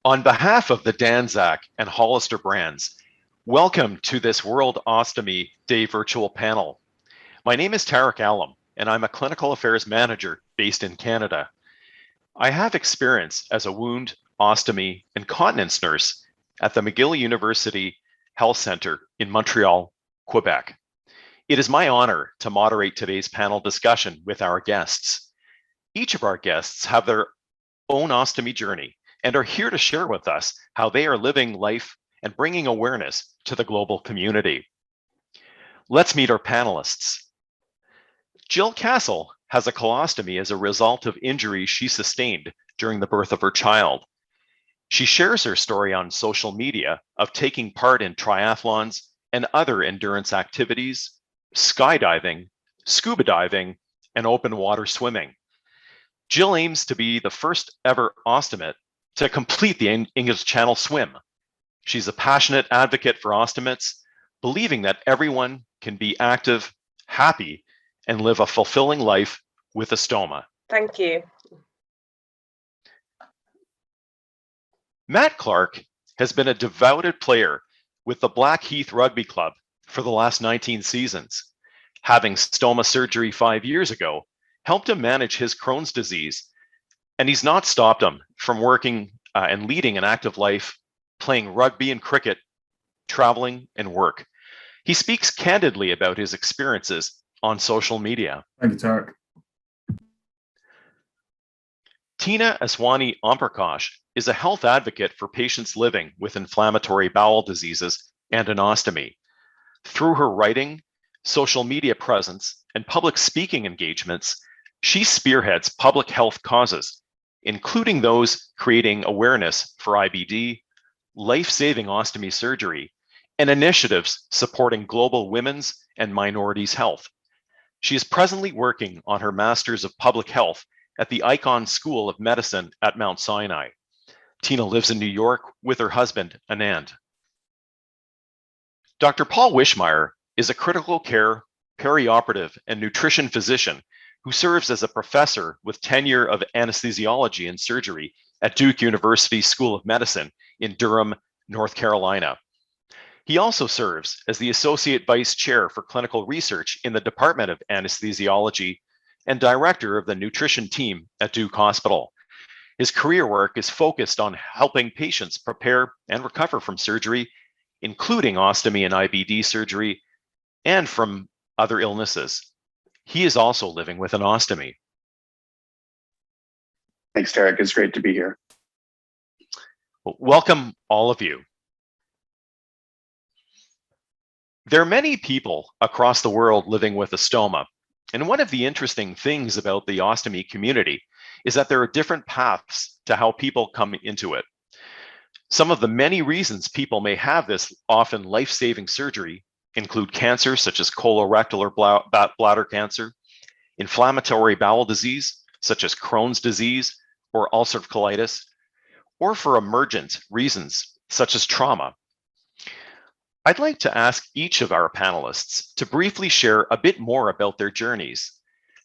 On behalf of the Dansac and Hollister brands, welcome to this World Ostomy Day virtual panel. My name is Tarek Alam, and I'm a clinical affairs manager based in Canada. I have experience as a wound, ostomy, and continence nurse at the McGill University Health Centre in Montreal, Quebec. It is my honor to moderate today's panel discussion with our guests. Each of our guests have their own ostomy journey and are here to share with us how they are living life and bringing awareness to the global community. Let's meet our panelists. Gill Castle has a colostomy as a result of injuries she sustained during the birth of her child. She shares her story on social media of taking part in triathlons and other endurance activities, skydiving, scuba diving, and open water swimming. Gill aims to be the first ever ostomate to complete the English Channel swim. She's a passionate advocate for ostomates, believing that everyone can be active, happy, and live a fulfilling life with a stoma. Thank you. Matt Clark has been a devoted player with the Blackheath Rugby Club for the last 19 seasons. Having stoma surgery 5 years ago helped him manage his Crohn's disease, and he's not stopped him from working and leading an active life, playing rugby and cricket, traveling and work. He speaks candidly about his experiences on social media. Thank you, Tarek. Tina Aswani Omprakash is a health advocate for patients living with inflammatory bowel diseases and an ostomy. Through her writing, social media presence, and public speaking engagements, she spearheads public health causes, including those creating awareness for IBD, life-saving ostomy surgery, and initiatives supporting global women's and minorities' health. She is presently working on her Master's of Public Health at the Icahn School of Medicine at Mount Sinai. Tina lives in New York with her husband, Anand. Dr. Paul Wischmeyer is a critical care, perioperative, and nutrition physician who serves as a professor with tenure of anesthesiology and surgery at Duke University School of Medicine in Durham, North Carolina. He also serves as the Associate Vice Chair for Clinical Research in the Department of Anesthesiology and Director of the Nutrition Team at Duke Hospital. His career work is focused on helping patients prepare and recover from surgery, including ostomy and IBD surgery, and from other illnesses. He is also living with an ostomy. Thanks, Tarek. It's great to be here. Well, welcome, all of you. There are many people across the world living with a stoma. And one of the interesting things about the ostomy community is that there are different paths to how people come into it. Some of the many reasons people may have this often life-saving surgery include cancer such as colorectal or bladder cancer, inflammatory bowel disease such as Crohn's disease or ulcerative colitis, or for emergent reasons such as trauma. I'd like to ask each of our panelists to briefly share a bit more about their journeys,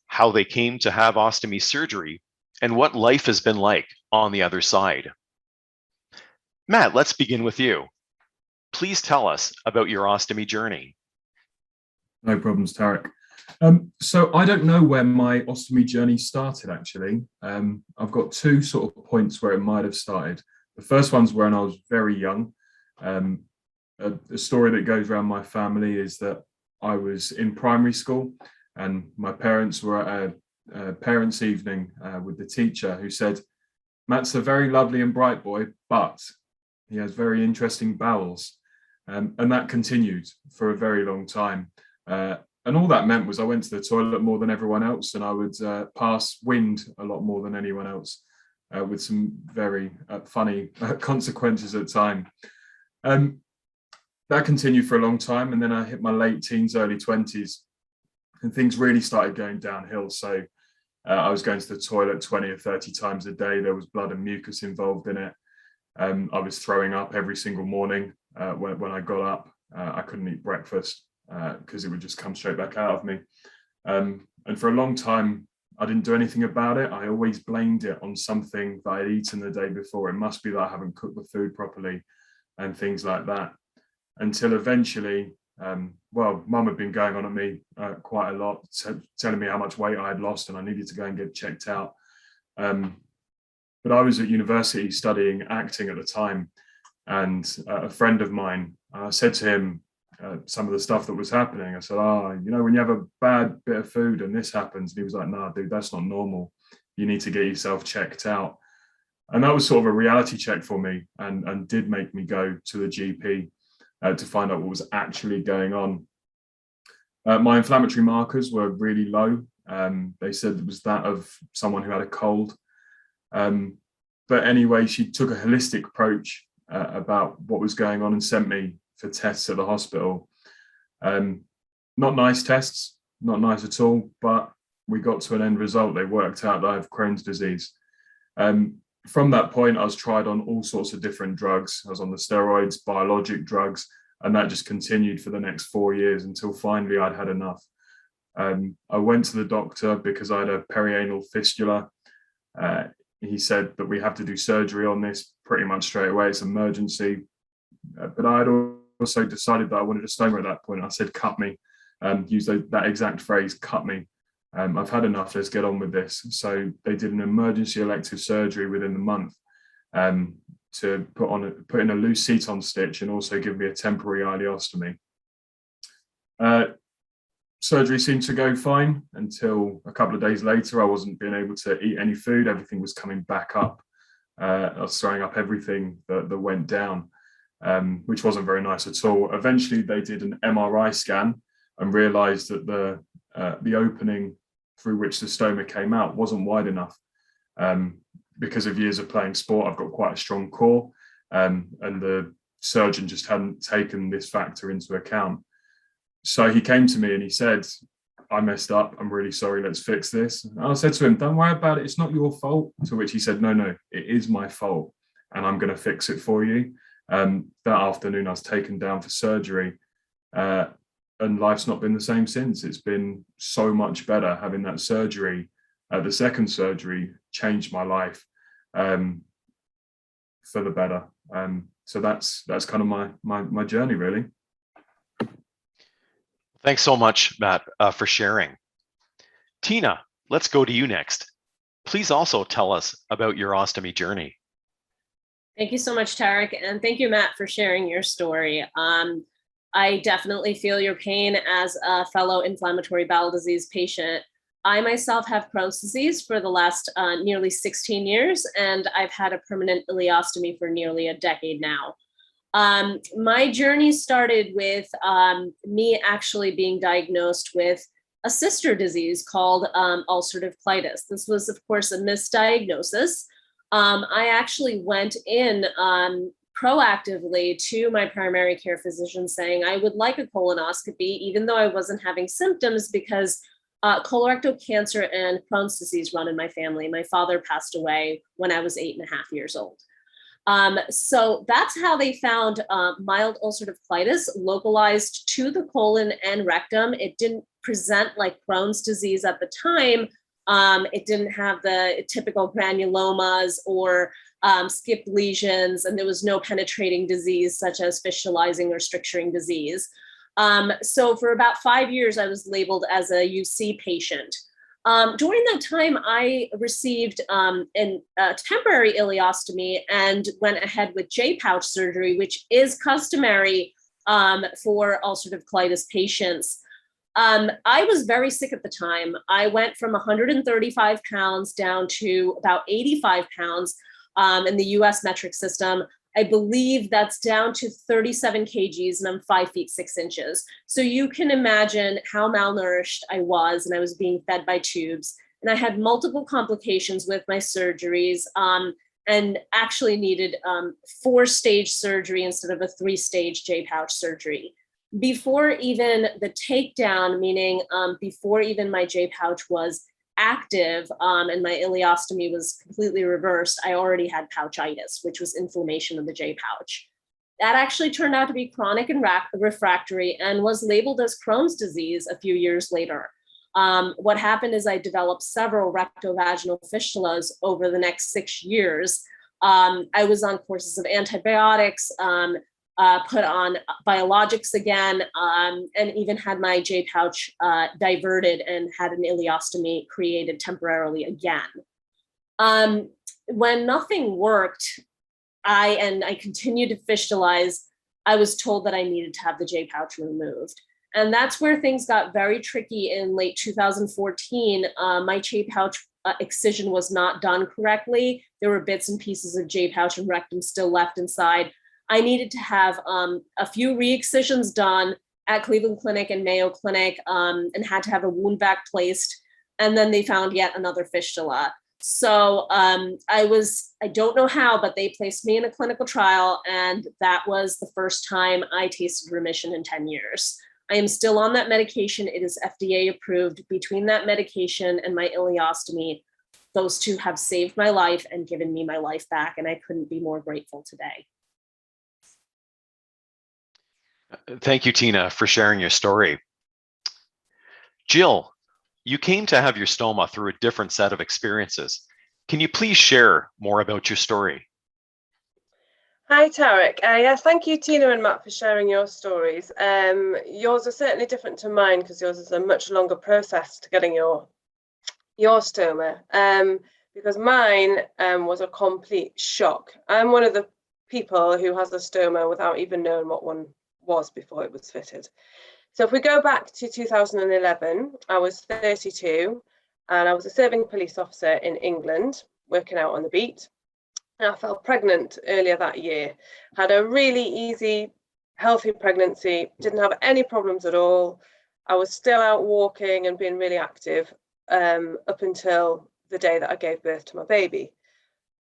how they came to have ostomy surgery, and what life has been like on the other side. Matt, let's begin with you. Please tell us about your ostomy journey. No problems, Tarek. So I don't know where my ostomy journey started, actually. I've got two sort of points where it might have started. The first one's when I was very young. A story that goes around my family is that I was in primary school and my parents were at a parents' evening with the teacher who said, "Matt's a very lovely and bright boy, but he has very interesting bowels." And that continued for a very long time. And all that meant was I went to the toilet more than everyone else, and I would pass wind a lot more than anyone else, with some very funny consequences at the time. That continued for a long time, and then I hit my late teens, early 20s, and things really started going downhill. So I was going to the toilet 20 or 30 times a day. There was blood and mucus involved in it. I was throwing up every single morning when I got up. I couldn't eat breakfast because it would just come straight back out of me. And for a long time, I didn't do anything about it. I always blamed it on something that I'd eaten the day before. It must be that I haven't cooked the food properly and things like that. Until eventually, Mum had been going on at me quite a lot, telling me how much weight I had lost and I needed to go and get checked out. But I was at university studying acting at the time, and a friend of mine, I said to him some of the stuff that was happening. I said, when you have a bad bit of food and this happens, and he was like, "No, dude, that's not normal. You need to get yourself checked out." And that was sort of a reality check for me, and did make me go to the GP to find out what was actually going on. My inflammatory markers were really low. They said it was that of someone who had a cold. But anyway, she took a holistic approach about what was going on and sent me for tests at the hospital. Not nice tests, not nice at all, but we got to an end result. They worked out that I have Crohn's disease. From that point, I was tried on all sorts of different drugs. I was on the steroids, biologic drugs, and that just continued for the next 4 years until finally I'd had enough. I went to the doctor because I had a perianal fistula. He said that we have to do surgery on this pretty much straight away. It's emergency. But I had also decided that I wanted a stoma at that point. I said, "Cut me," used that exact phrase, "cut me. I've had enough, let's get on with this." So they did an emergency elective surgery within the month to put in a loose seton stitch and also give me a temporary ileostomy. Surgery seemed to go fine until a couple of days later. I wasn't being able to eat any food. Everything was coming back up. I was throwing up everything that went down, which wasn't very nice at all. Eventually, they did an MRI scan and realized that the opening through which the stoma came out wasn't wide enough. Because of years of playing sport, I've got quite a strong core, and the surgeon just hadn't taken this factor into account. So he came to me and he said, "I messed up. I'm really sorry. Let's fix this." And I said to him, "Don't worry about it. It's not your fault." To which he said, No, it is my fault, and I'm going to fix it for you." That afternoon, I was taken down for surgery, and life's not been the same since. It's been so much better having that surgery. The second surgery changed my life for the better. So that's kind of my journey, really. Thanks so much, Matt, for sharing. Tina, let's go to you next. Please also tell us about your ostomy journey. Thank you so much, Tarek, and thank you, Matt, for sharing your story. I definitely feel your pain as a fellow inflammatory bowel disease patient. I myself have Crohn's disease for the last nearly 16 years, and I've had a permanent ileostomy for nearly a decade now. My journey started with me actually being diagnosed with a sister disease called ulcerative colitis. This was, of course, a misdiagnosis. I actually went in proactively to my primary care physician saying I would like a colonoscopy, even though I wasn't having symptoms, because colorectal cancer and Crohn's disease run in my family. My father passed away when I was 8.5 years old. So that's how they found mild ulcerative colitis localized to the colon and rectum. It didn't present like Crohn's disease at the time. It didn't have the typical granulomas or skipped lesions, and there was no penetrating disease such as fistulizing or stricturing disease. So for about 5 years, I was labeled as a UC patient. During that time, I received a temporary ileostomy and went ahead with J-pouch surgery, which is customary for ulcerative colitis patients. I was very sick at the time. I went from 135 pounds down to about 85 pounds in the US metric system. I believe that's down to 37 kgs, and I'm 5 feet 6 inches. So you can imagine how malnourished I was, and I was being fed by tubes. And I had multiple complications with my surgeries, and actually needed 4-stage surgery instead of a 3-stage J-pouch surgery. Before even the takedown, meaning before even my J-pouch was active and my ileostomy was completely reversed, I already had pouchitis, which was inflammation of the J-pouch. That actually turned out to be chronic and refractory and was labeled as Crohn's disease a few years later. What happened is I developed several rectovaginal fistulas over the next 6 years. I was on courses of antibiotics, put on biologics again, and even had my J pouch diverted and had an ileostomy created temporarily again. When nothing worked, I continued to fistulize. I was told that I needed to have the J pouch removed. And that's where things got very tricky in late 2014. My J pouch excision was not done correctly. There were bits and pieces of J pouch and rectum still left inside. I needed to have a few re-excisions done at Cleveland Clinic and Mayo Clinic, and had to have a wound vac placed. And then they found yet another fistula. So I don't know how, but they placed me in a clinical trial, and that was the first time I tasted remission in 10 years. I am still on that medication. It is FDA approved. Between that medication and my ileostomy, those two have saved my life and given me my life back, and I couldn't be more grateful today. Thank you, Tina, for sharing your story. Gill, you came to have your stoma through a different set of experiences. Can you please share more about your story? Hi, Tarek. Yes, thank you, Tina and Matt, for sharing your stories. Yours are certainly different to mine because yours is a much longer process to getting your stoma. Because mine was a complete shock. I'm one of the people who has a stoma without even knowing what one was before it was fitted. So if we go back to 2011, I was 32 and I was a serving police officer in England, working out on the beat. I fell pregnant earlier that year, had a really easy, healthy pregnancy, didn't have any problems at all. I was still out walking and being really active up until the day that I gave birth to my baby.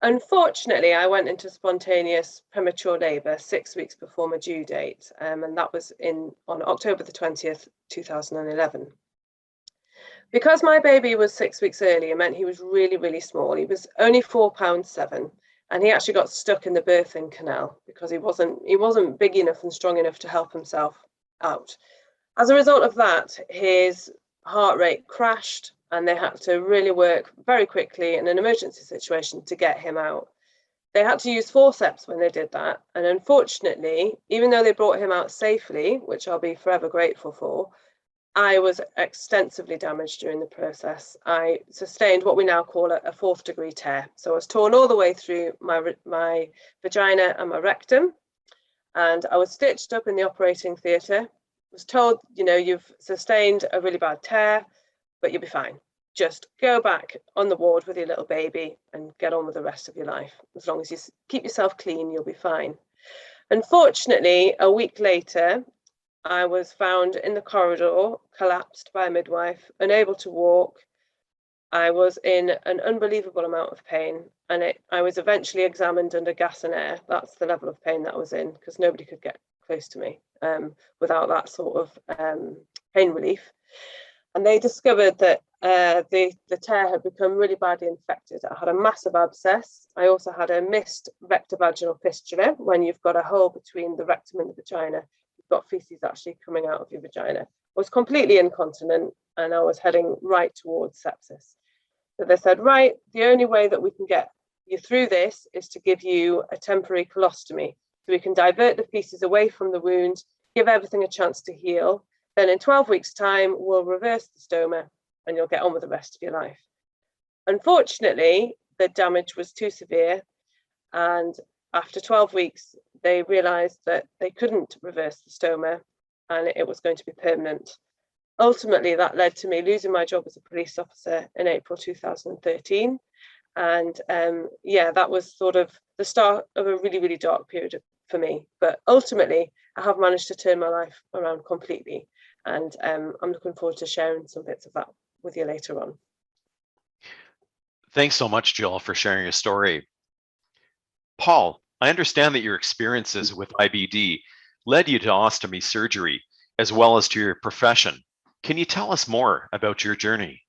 Unfortunately, I went into spontaneous premature labour 6 weeks before my due date, and that was on October the 20th, 2011. Because my baby was 6 weeks early, it meant he was really, really small. He was only 4 pounds 7. And he actually got stuck in the birthing canal because he wasn't big enough and strong enough to help himself out. As a result of that, his heart rate crashed and they had to really work very quickly in an emergency situation to get him out. They had to use forceps when they did that. And unfortunately, even though they brought him out safely, which I'll be forever grateful for, I was extensively damaged during the process. I sustained what we now call a 4th degree tear. So I was torn all the way through my vagina and my rectum, and I was stitched up in the operating theatre. Was told, you've sustained a really bad tear, but you'll be fine. Just go back on the ward with your little baby and get on with the rest of your life. As long as you keep yourself clean, you'll be fine. Unfortunately, a week later, I was found in the corridor, collapsed by a midwife, unable to walk. I was in an unbelievable amount of pain, and I was eventually examined under gas and air. That's the level of pain that I was in, because nobody could get close to me without that sort of pain relief. And they discovered that the tear had become really badly infected. I had a massive abscess. I also had a missed rectovaginal fistula. When you've got a hole between the rectum and the vagina, you've got feces actually coming out of your vagina. I was completely incontinent and I was heading right towards sepsis. So they said, right, the only way that we can get you through this is to give you a temporary colostomy. So we can divert the feces away from the wound, give everything a chance to heal. Then in 12 weeks' time, we'll reverse the stoma and you'll get on with the rest of your life. Unfortunately, the damage was too severe. And after 12 weeks, they realized that they couldn't reverse the stoma and it was going to be permanent. Ultimately, that led to me losing my job as a police officer in April 2013. And that was sort of the start of a really, really dark period for me. But ultimately, I have managed to turn my life around completely. And I'm looking forward to sharing some bits of that with you later on. Thanks so much, Jill, for sharing your story. Paul, I understand that your experiences with IBD led you to ostomy surgery, as well as to your profession. Can you tell us more about your journey?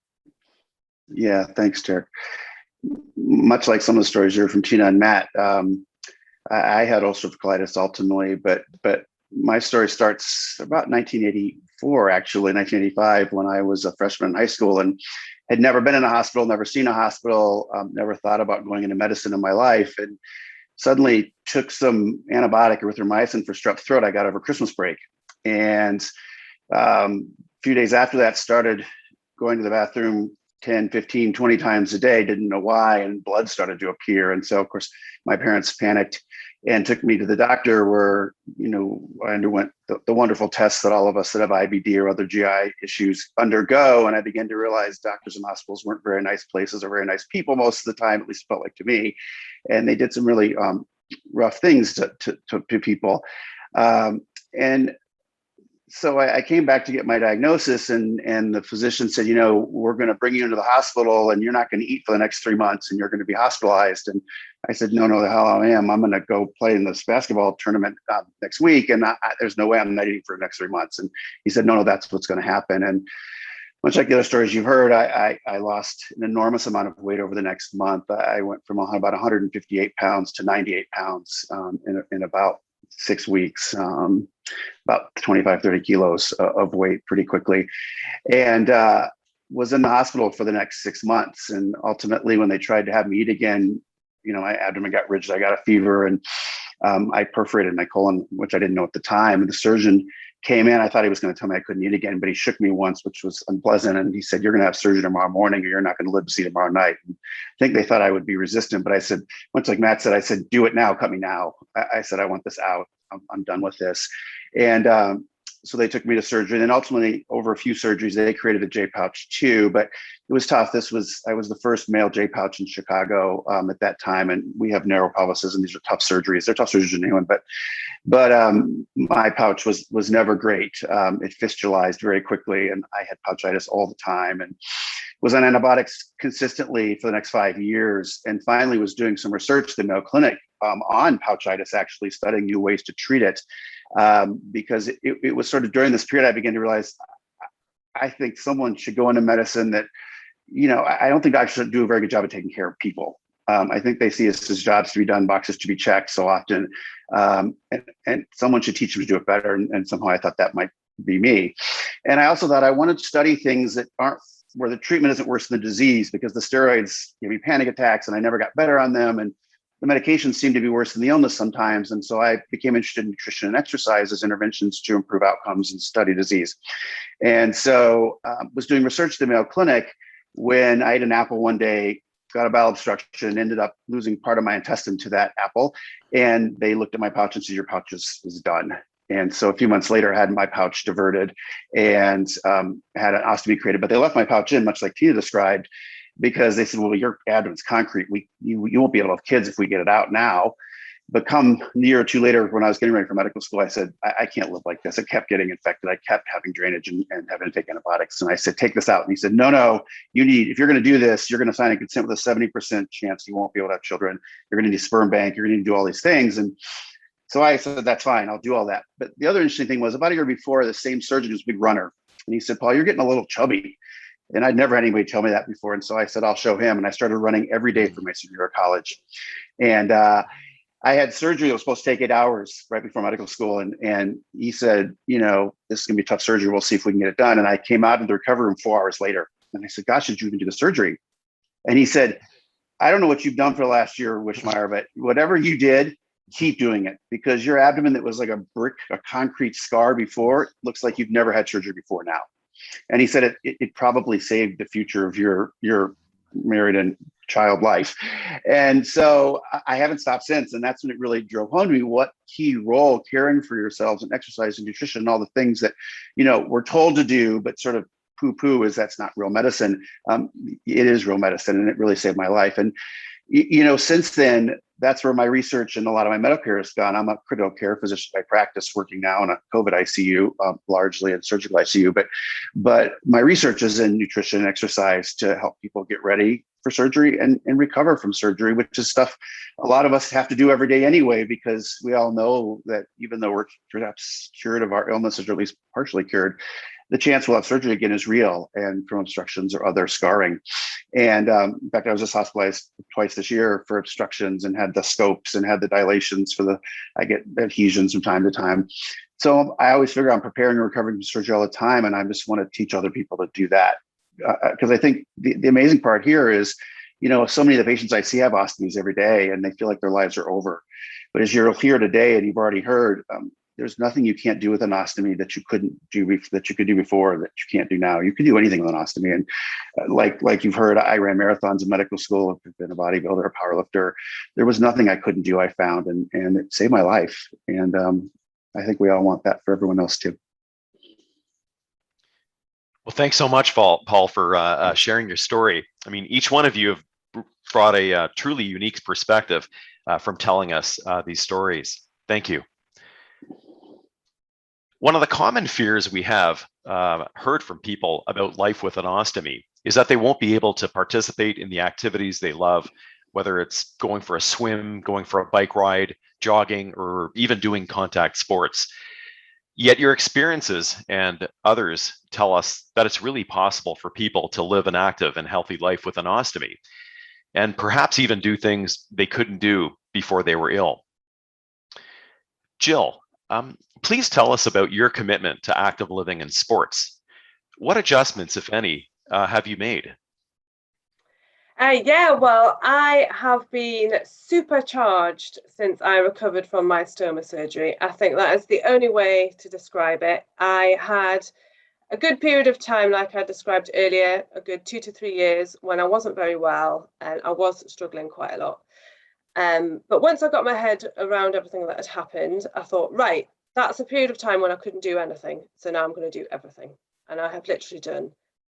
Yeah, thanks, Derek. Much like some of the stories you heard from Tina and Matt, I had ulcerative colitis ultimately, but my story starts about 1984 1984, actually, 1985, when I was a freshman in high school and had never been in a hospital, never seen a hospital, never thought about going into medicine in my life. And suddenly took some antibiotic erythromycin for strep throat I got over Christmas break. And a few days after that, started going to the bathroom 10, 15, 20 times a day, didn't know why, and blood started to appear. And so, of course, my parents panicked and took me to the doctor where, I underwent the wonderful tests that all of us that have IBD or other GI issues undergo. And I began to realize doctors and hospitals weren't very nice places or very nice people most of the time, at least felt like to me. And they did some really rough things to people. And so I came back to get my diagnosis, and the physician said, we're going to bring you into the hospital and you're not going to eat for the next 3 months and you're going to be hospitalized. And I said, no, the hell I am. I'm going to go play in this basketball tournament next week. And there's no way I'm not eating for the next 3 months. And he said, no, that's what's going to happen. And much like the other stories you've heard, I lost an enormous amount of weight over the next month. I went from about 158 pounds to 98 pounds in about 6 weeks, about 25, 30 kilos of weight pretty quickly, and was in the hospital for the next 6 months. And ultimately, when they tried to have me eat again, my abdomen got rigid, I got a fever, and I perforated my colon, which I didn't know at the time. And the surgeon came in. I thought he was going to tell me I couldn't eat again, but he shook me once, which was unpleasant. And he said, you're going to have surgery tomorrow morning or you're not going to live to see tomorrow night. And I think they thought I would be resistant, but I said, much like Matt said, I said, do it now, cut me now. I said, I want this out. I'm done with this. And so they took me to surgery. And then ultimately, over a few surgeries, they created a J pouch too, but it was tough. I was the first male J pouch in Chicago at that time. And we have narrow pelvises, and these are tough surgeries. They're tough surgeries in anyone, but my pouch was never great. It fistulized very quickly, and I had pouchitis all the time, and was on antibiotics consistently for the next 5 years, and finally was doing some research at the Mayo Clinic on pouchitis, actually studying new ways to treat it, because it was sort of during this period I began to realize I think someone should go into medicine that, I don't think doctors should do a very good job of taking care of people. I think they see us as jobs to be done, boxes to be checked so often, and someone should teach them to do it better. And somehow I thought that might be me. And I also thought I wanted to study things that aren't where the treatment isn't worse than the disease, because the steroids give me panic attacks and I never got better on them. And the medications seem to be worse than the illness sometimes. And so I became interested in nutrition and exercise as interventions to improve outcomes and study disease. And so was doing research at the Mayo Clinic when I ate an apple one day, got a bowel obstruction, ended up losing part of my intestine to that apple. And they looked at my pouch and said, your pouch is done. And so a few months later, I had my pouch diverted and had an ostomy created, but they left my pouch in, much like Tina described, because they said, well, your abdomen's concrete. You won't be able to have kids if we get it out now. But come a year or two later, when I was getting ready for medical school, I said, I can't live like this. I kept getting infected. I kept having drainage and having to take antibiotics. And I said, take this out. And he said, no, if you're going to do this, you're going to sign a consent with a 70% chance you won't be able to have children. You're going to need a sperm bank. You're going to need to do all these things. And so I said, that's fine. I'll do all that. But the other interesting thing was about a year before, the same surgeon was a big runner. And he said, Paul, you're getting a little chubby. And I'd never had anybody tell me that before. And so I said, I'll show him. And I started running every day for my senior year of college. And I had surgery that was supposed to take 8 hours right before medical school. And he said, this is going to be a tough surgery. We'll see if we can get it done. And I came out of the recovery room 4 hours later. And I said, gosh, did you even do the surgery? And he said, I don't know what you've done for the last year, Wischmeyer, but whatever you did, keep doing it, because your abdomen that was like a concrete scar before looks like you've never had surgery before now. And he said it probably saved the future of your married and child life. And so I haven't stopped since. And that's when it really drove home to me what key role caring for yourselves and exercise and nutrition and all the things that, we're told to do, but sort of poo-poo is that's not real medicine. It is real medicine, and it really saved my life. And, since then, that's where my research and a lot of my medical care has gone. I'm a critical care physician by practice, working now in a COVID ICU, largely in surgical ICU. But my research is in nutrition and exercise to help people get ready for surgery and recover from surgery, which is stuff a lot of us have to do every day anyway, because we all know that even though we're perhaps cured of our illnesses, or at least partially cured, the chance we'll have surgery again is real, and from obstructions or other scarring. And in fact, I was just hospitalized twice this year for obstructions and had the scopes and had the dilations I get adhesions from time to time. So I always figure I'm preparing and recovering from surgery all the time, and I just want to teach other people to do that. Because I think the amazing part here is, so many of the patients I see have ostomies every day, and they feel like their lives are over. But as you're here today, and you've already heard, there's nothing you can't do with an ostomy that you couldn't do, that you could do before, that you can't do now. You can do anything with an ostomy. And like you've heard, I ran marathons in medical school. I've been a bodybuilder, a powerlifter. There was nothing I couldn't do, I found, and it saved my life. And I think we all want that for everyone else too. Well, thanks so much, Paul, for sharing your story. I mean, each one of you have brought a truly unique perspective from telling us these stories. Thank you. One of the common fears we have heard from people about life with an ostomy is that they won't be able to participate in the activities they love, whether it's going for a swim, going for a bike ride, jogging, or even doing contact sports. Yet your experiences and others tell us that it's really possible for people to live an active and healthy life with an ostomy, and perhaps even do things they couldn't do before they were ill. Gill, please tell us about your commitment to active living and sports. What adjustments, if any, have you made? Yeah, well, I have been supercharged since I recovered from my stoma surgery. I think that is the only way to describe it. I had a good period of time, like I described earlier, a good 2 to 3 years when I wasn't very well and I was struggling quite a lot. But once I got my head around everything that had happened, I thought, right, that's a period of time when I couldn't do anything. So now I'm going to do everything. And I have literally done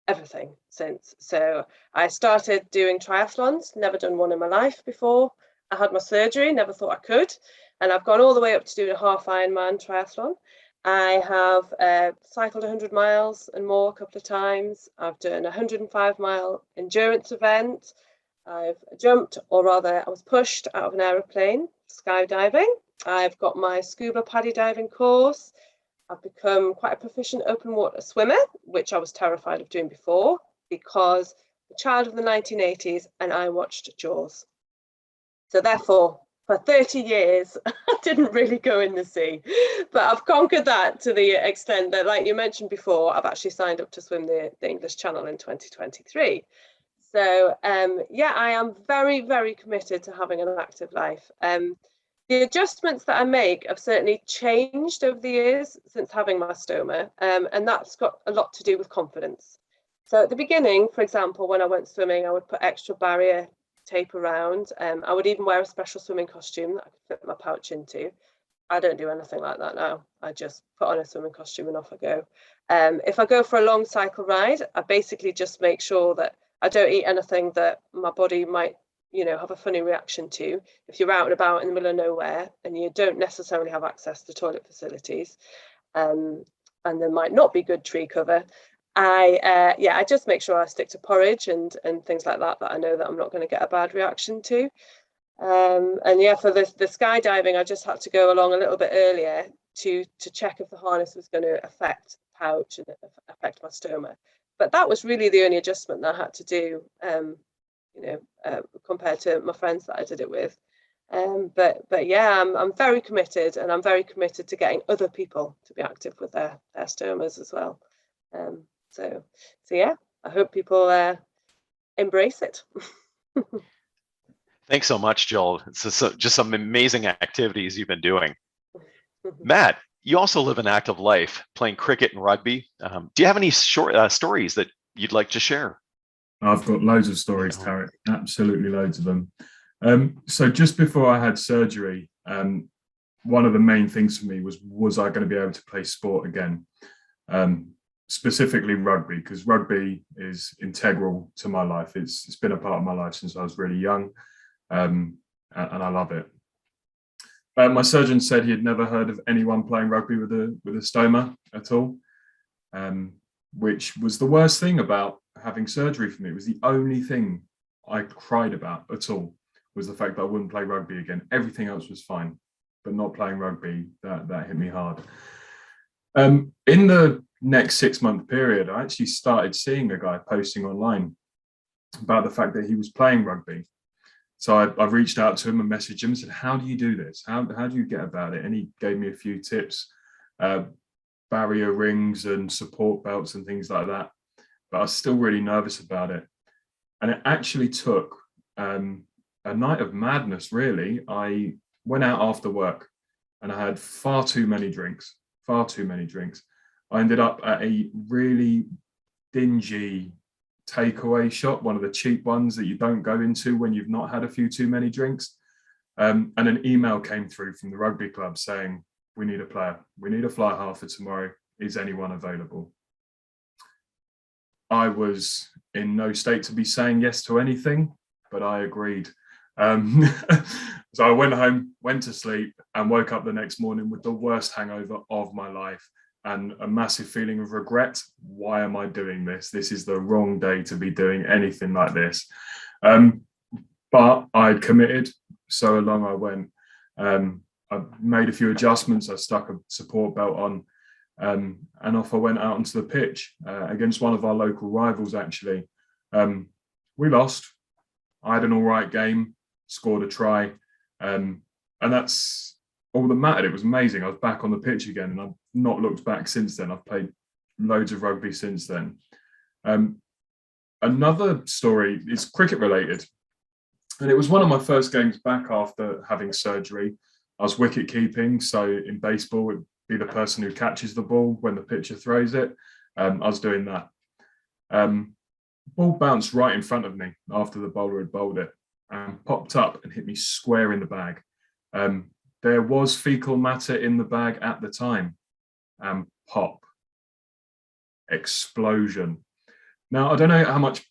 everything since. So I started doing triathlons, never done one in my life before. I had my surgery, never thought I could. And I've gone all the way up to doing a half Ironman triathlon. I have cycled 100 miles and more a couple of times. I've done a 105-mile endurance event. I've jumped, or rather I was pushed out of an aeroplane, skydiving. I've got my scuba paddy diving course. I've become quite a proficient open water swimmer, which I was terrified of doing before because I'm a child of the 1980s and I watched Jaws. So therefore, for 30 years, I didn't really go in the sea. But I've conquered that to the extent that, like you mentioned before, I've actually signed up to swim the English Channel in 2023. So yeah, I am very, very committed to having an active life. The adjustments that I make have certainly changed over the years since having my stoma, and that's got a lot to do with confidence. So at the beginning, for example, when I went swimming, I would put extra barrier tape around. I would even wear a special swimming costume that I could fit my pouch into. I don't do anything like that now. I just put on a swimming costume and off I go. If I go for a long cycle ride, I basically just make sure that I don't eat anything that my body might, have a funny reaction to. If you're out and about in the middle of nowhere and you don't necessarily have access to toilet facilities, and there might not be good tree cover, I just make sure I stick to porridge and things like that I know that I'm not going to get a bad reaction to. And yeah, for the skydiving, I just had to go along a little bit earlier to check if the harness was going to affect the pouch and affect my stoma. But that was really the only adjustment that I had to do, compared to my friends that I did it with. But yeah, I'm very committed, and I'm very committed to getting other people to be active with their stomas as well. So yeah, I hope people embrace it. Thanks so much, Jill. It's just some amazing activities you've been doing. Matt, you also live an active life, playing cricket and rugby. Do you have any short stories that you'd like to share? I've got loads of stories, Tarek, absolutely loads of them. So just before I had surgery, one of the main things for me was I going to be able to play sport again, specifically rugby, because rugby is integral to my life. It's been a part of my life since I was really young, and I love it. My surgeon said he had never heard of anyone playing rugby with a stoma at all, which was the worst thing about having surgery for me. It was the only thing I cried about at all, was the fact that I wouldn't play rugby again. Everything else was fine, but not playing rugby, that hit me hard. In the next 6-month period, I actually started seeing a guy posting online about the fact that he was playing rugby. So I reached out to him and messaged him and said, how do you do this? How do you get about it? And he gave me a few tips, barrier rings and support belts and things like that. But I was still really nervous about it. And it actually took a night of madness, really. I went out after work and I had far too many drinks. I ended up at a really dingy takeaway shop, one of the cheap ones that you don't go into when you've not had a few too many drinks. And an email came through from the rugby club saying, we need a player. We need a fly half for tomorrow. Is anyone available? I was in no state to be saying yes to anything, but I agreed. So I went home, went to sleep, and woke up the next morning with the worst hangover of my life and a massive feeling of regret. Why am I doing this? This is the wrong day to be doing anything like this. But I'd committed, so along I went. I made a few adjustments. I stuck a support belt on, and off I went out onto the pitch against one of our local rivals, actually. We lost. I had an all right game, scored a try, and that's all that mattered. It was amazing. I was back on the pitch again, and I've not looked back since then. I've played loads of rugby since then. Another story is cricket related, and it was one of my first games back after having surgery. I was wicket keeping, so in baseball, it'd be the person who catches the ball when the pitcher throws it. I was doing that. Ball bounced right in front of me after the bowler had bowled it and popped up and hit me square in the bag. There was fecal matter in the bag at the time, and pop, explosion. Now, I don't know how much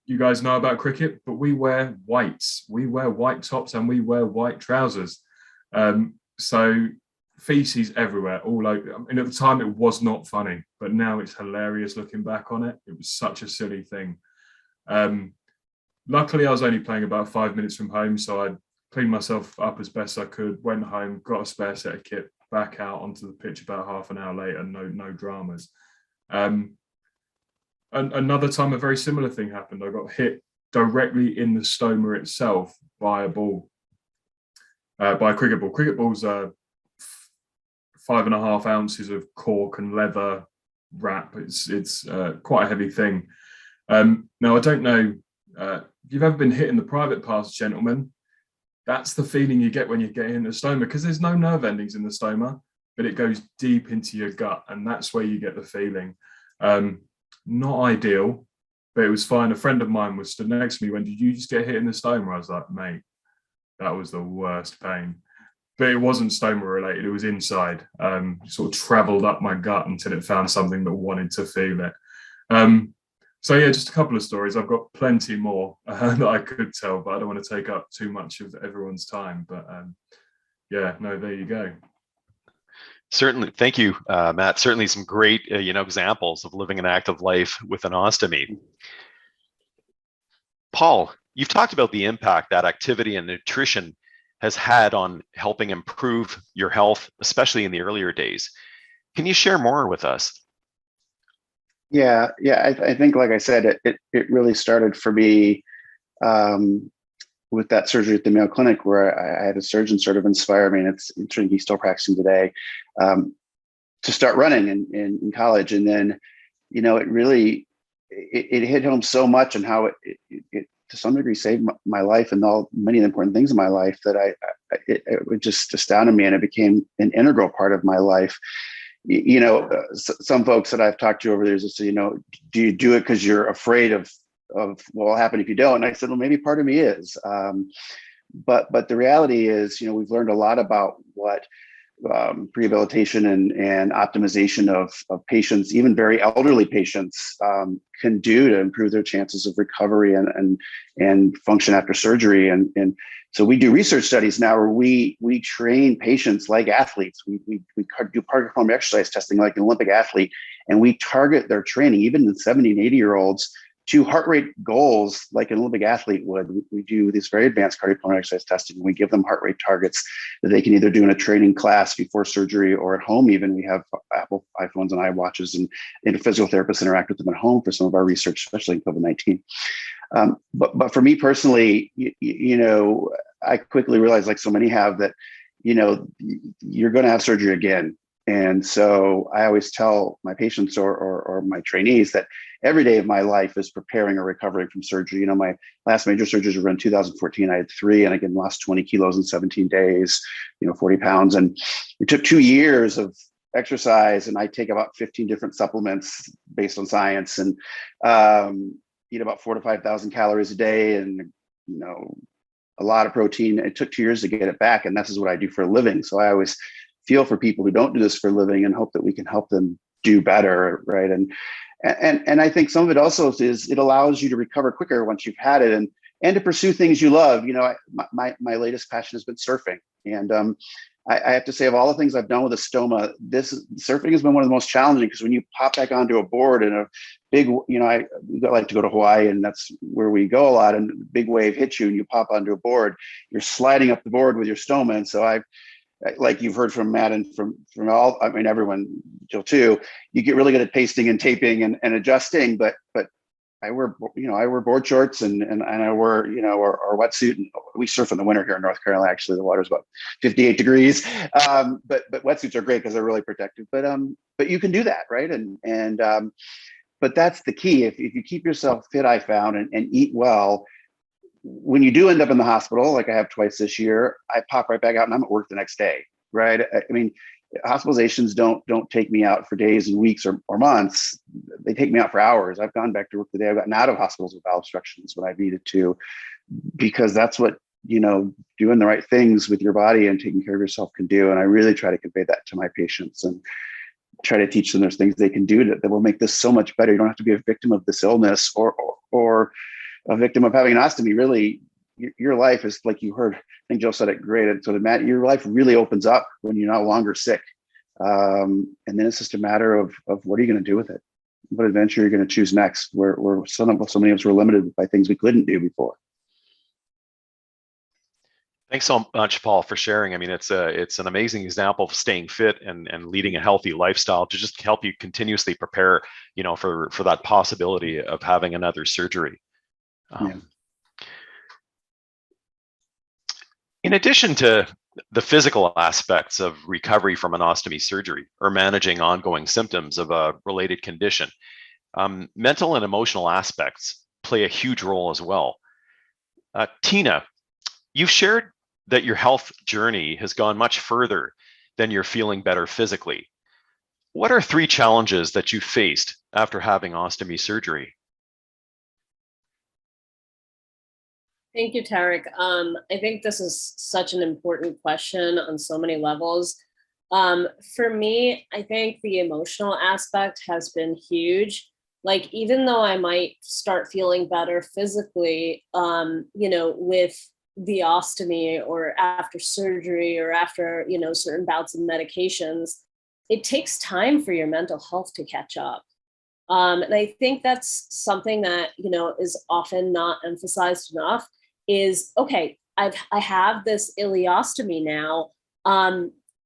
you guys know about cricket, but we wear whites. We wear white tops and we wear white trousers. So feces everywhere, all over. I mean, at the time it was not funny, but now it's hilarious looking back on it. It was such a silly thing. Luckily, I was only playing about 5 minutes from home, so I cleaned myself up as best I could, went home, got a spare set of kit, back out onto the pitch about half an hour later, no dramas. And another time, a very similar thing happened. I got hit directly in the stoma itself by a ball, by a cricket ball. Cricket balls are 5.5 ounces of cork and leather wrap. It's quite a heavy thing. Now, I don't know if you've ever been hit in the private parts, gentlemen. That's the feeling you get when you get in the stoma, because there's no nerve endings in the stoma, but it goes deep into your gut, and that's where you get the feeling. Not ideal, but it was fine. A friend of mine was stood next to me. When did you just get hit in the stoma? I was like, mate, that was the worst pain. But it wasn't stoma related. It was inside. Sort of traveled up my gut until it found something that wanted to feel it. So yeah, just a couple of stories. I've got plenty more that I could tell, but I don't want to take up too much of everyone's time. But yeah, no, there you go. Certainly. Thank you, Matt. Certainly some great, examples of living an active life with an ostomy. Paul, you've talked about the impact that activity and nutrition has had on helping improve your health, especially in the earlier days. Can you share more with us? Yeah. I think, like I said, it really started for me with that surgery at the Mayo Clinic, where I had a surgeon sort of inspire me, and it's interesting, he's still practicing today, to start running in college. And then, it really, it hit home so much, and how it to some degree saved my life and many of the important things in my life, that it just astounded me, and it became an integral part of my life. Some folks that I've talked to over there just say, do you do it because you're afraid of what will happen if you don't? And I said, well, maybe part of me is. But the reality is, we've learned a lot about what rehabilitation and optimization of patients, even very elderly patients, can do to improve their chances of recovery and function after surgery. And so we do research studies now where we train patients like athletes. We do particular exercise testing like an Olympic athlete, and we target their training, even in 70 and 80-year-olds, to heart rate goals like an Olympic athlete would. We do this very advanced cardiopulmonary exercise testing. We give them heart rate targets that they can either do in a training class before surgery or at home. Even we have Apple iPhones and iWatches, and physical therapists interact with them at home for some of our research, especially in COVID-19. But for me personally, I quickly realized, like so many have, that you're going to have surgery again. And so I always tell my patients or my trainees that every day of my life is preparing or recovering from surgery. My last major surgeries were in 2014. I had 3, and again, lost 20 kilos in 17 days, 40 pounds. And it took 2 years of exercise, and I take about 15 different supplements based on science, and eat about 4,000 to 5,000 calories a day, and, a lot of protein. It took 2 years to get it back. And this is what I do for a living. So I always feel for people who don't do this for a living and hope that we can help them do better, right? And I think some of it also is it allows you to recover quicker once you've had it, and to pursue things you love. My latest passion has been surfing, and I have to say, of all the things I've done with a stoma, surfing has been one of the most challenging, because when you pop back onto a board in a big, I like to go to Hawaii, and that's where we go a lot, and a big wave hits you and you pop onto a board, you're sliding up the board with your stoma. And so like you've heard from Matt and from all, everyone, Jill too, you get really good at pasting and taping and adjusting, but I wear board shorts and I wear, our wetsuit, and we surf in the winter here in North Carolina. Actually, the water's about 58 degrees. But wetsuits are great because they're really protective, but you can do that, right? But that's the key. If you keep yourself fit, I found, and eat well, when you do end up in the hospital, like I have twice this year, I pop right back out and I'm at work the next day, right? Hospitalizations don't take me out for days and weeks or months. They take me out for hours. I've gone back to work today. I've gotten out of hospitals with valve obstructions when I've needed to, because that's what, doing the right things with your body and taking care of yourself can do. And I really try to convey that to my patients and try to teach them there's things they can do that will make this so much better. You don't have to be a victim of this illness or a victim of having an ostomy. Really, your life is, like you heard, I think Jill said it great. And so Matt, your life really opens up when you're no longer sick. And then it's just a matter of what are you going to do with it? What adventure you're going to choose next? Where so many of us were limited by things we couldn't do before. Thanks so much, Paul, for sharing. It's an amazing example of staying fit and leading a healthy lifestyle to just help you continuously prepare, for that possibility of having another surgery. In addition to the physical aspects of recovery from an ostomy surgery or managing ongoing symptoms of a related condition, mental and emotional aspects play a huge role as well. Tina, you've shared that your health journey has gone much further than you're feeling better physically. What are 3 challenges that you faced after having ostomy surgery? Thank you, Tarek. I think this is such an important question on so many levels. For me, I think the emotional aspect has been huge. Like, even though I might start feeling better physically, with the ostomy or after surgery or after, certain bouts of medications, it takes time for your mental health to catch up. And I think that's something that, is often not emphasized enough. Is, okay, I have this ileostomy now.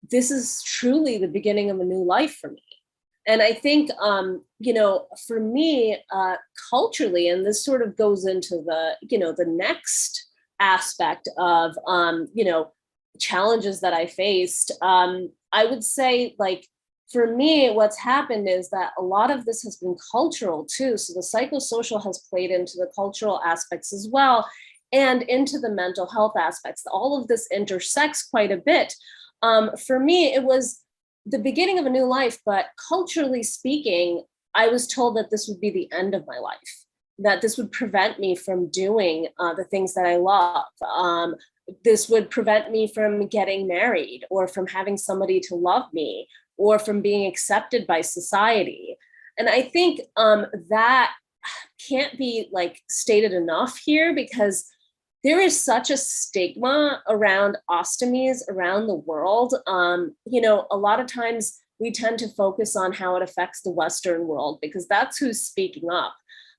This is truly the beginning of a new life for me. And I think, for me, culturally, and this sort of goes into the next aspect of, challenges that I faced, I would say, like, for me, what's happened is that a lot of this has been cultural too. So the psychosocial has played into the cultural aspects as well, and into the mental health aspects. All of this intersects quite a bit. For me, it was the beginning of a new life, but culturally speaking, I was told that this would be the end of my life, that this would prevent me from doing the things that I love. This would prevent me from getting married or from having somebody to love me or from being accepted by society. And I think that can't be stated enough here, because there is such a stigma around ostomies around the world. A lot of times we tend to focus on how it affects the Western world because that's who's speaking up.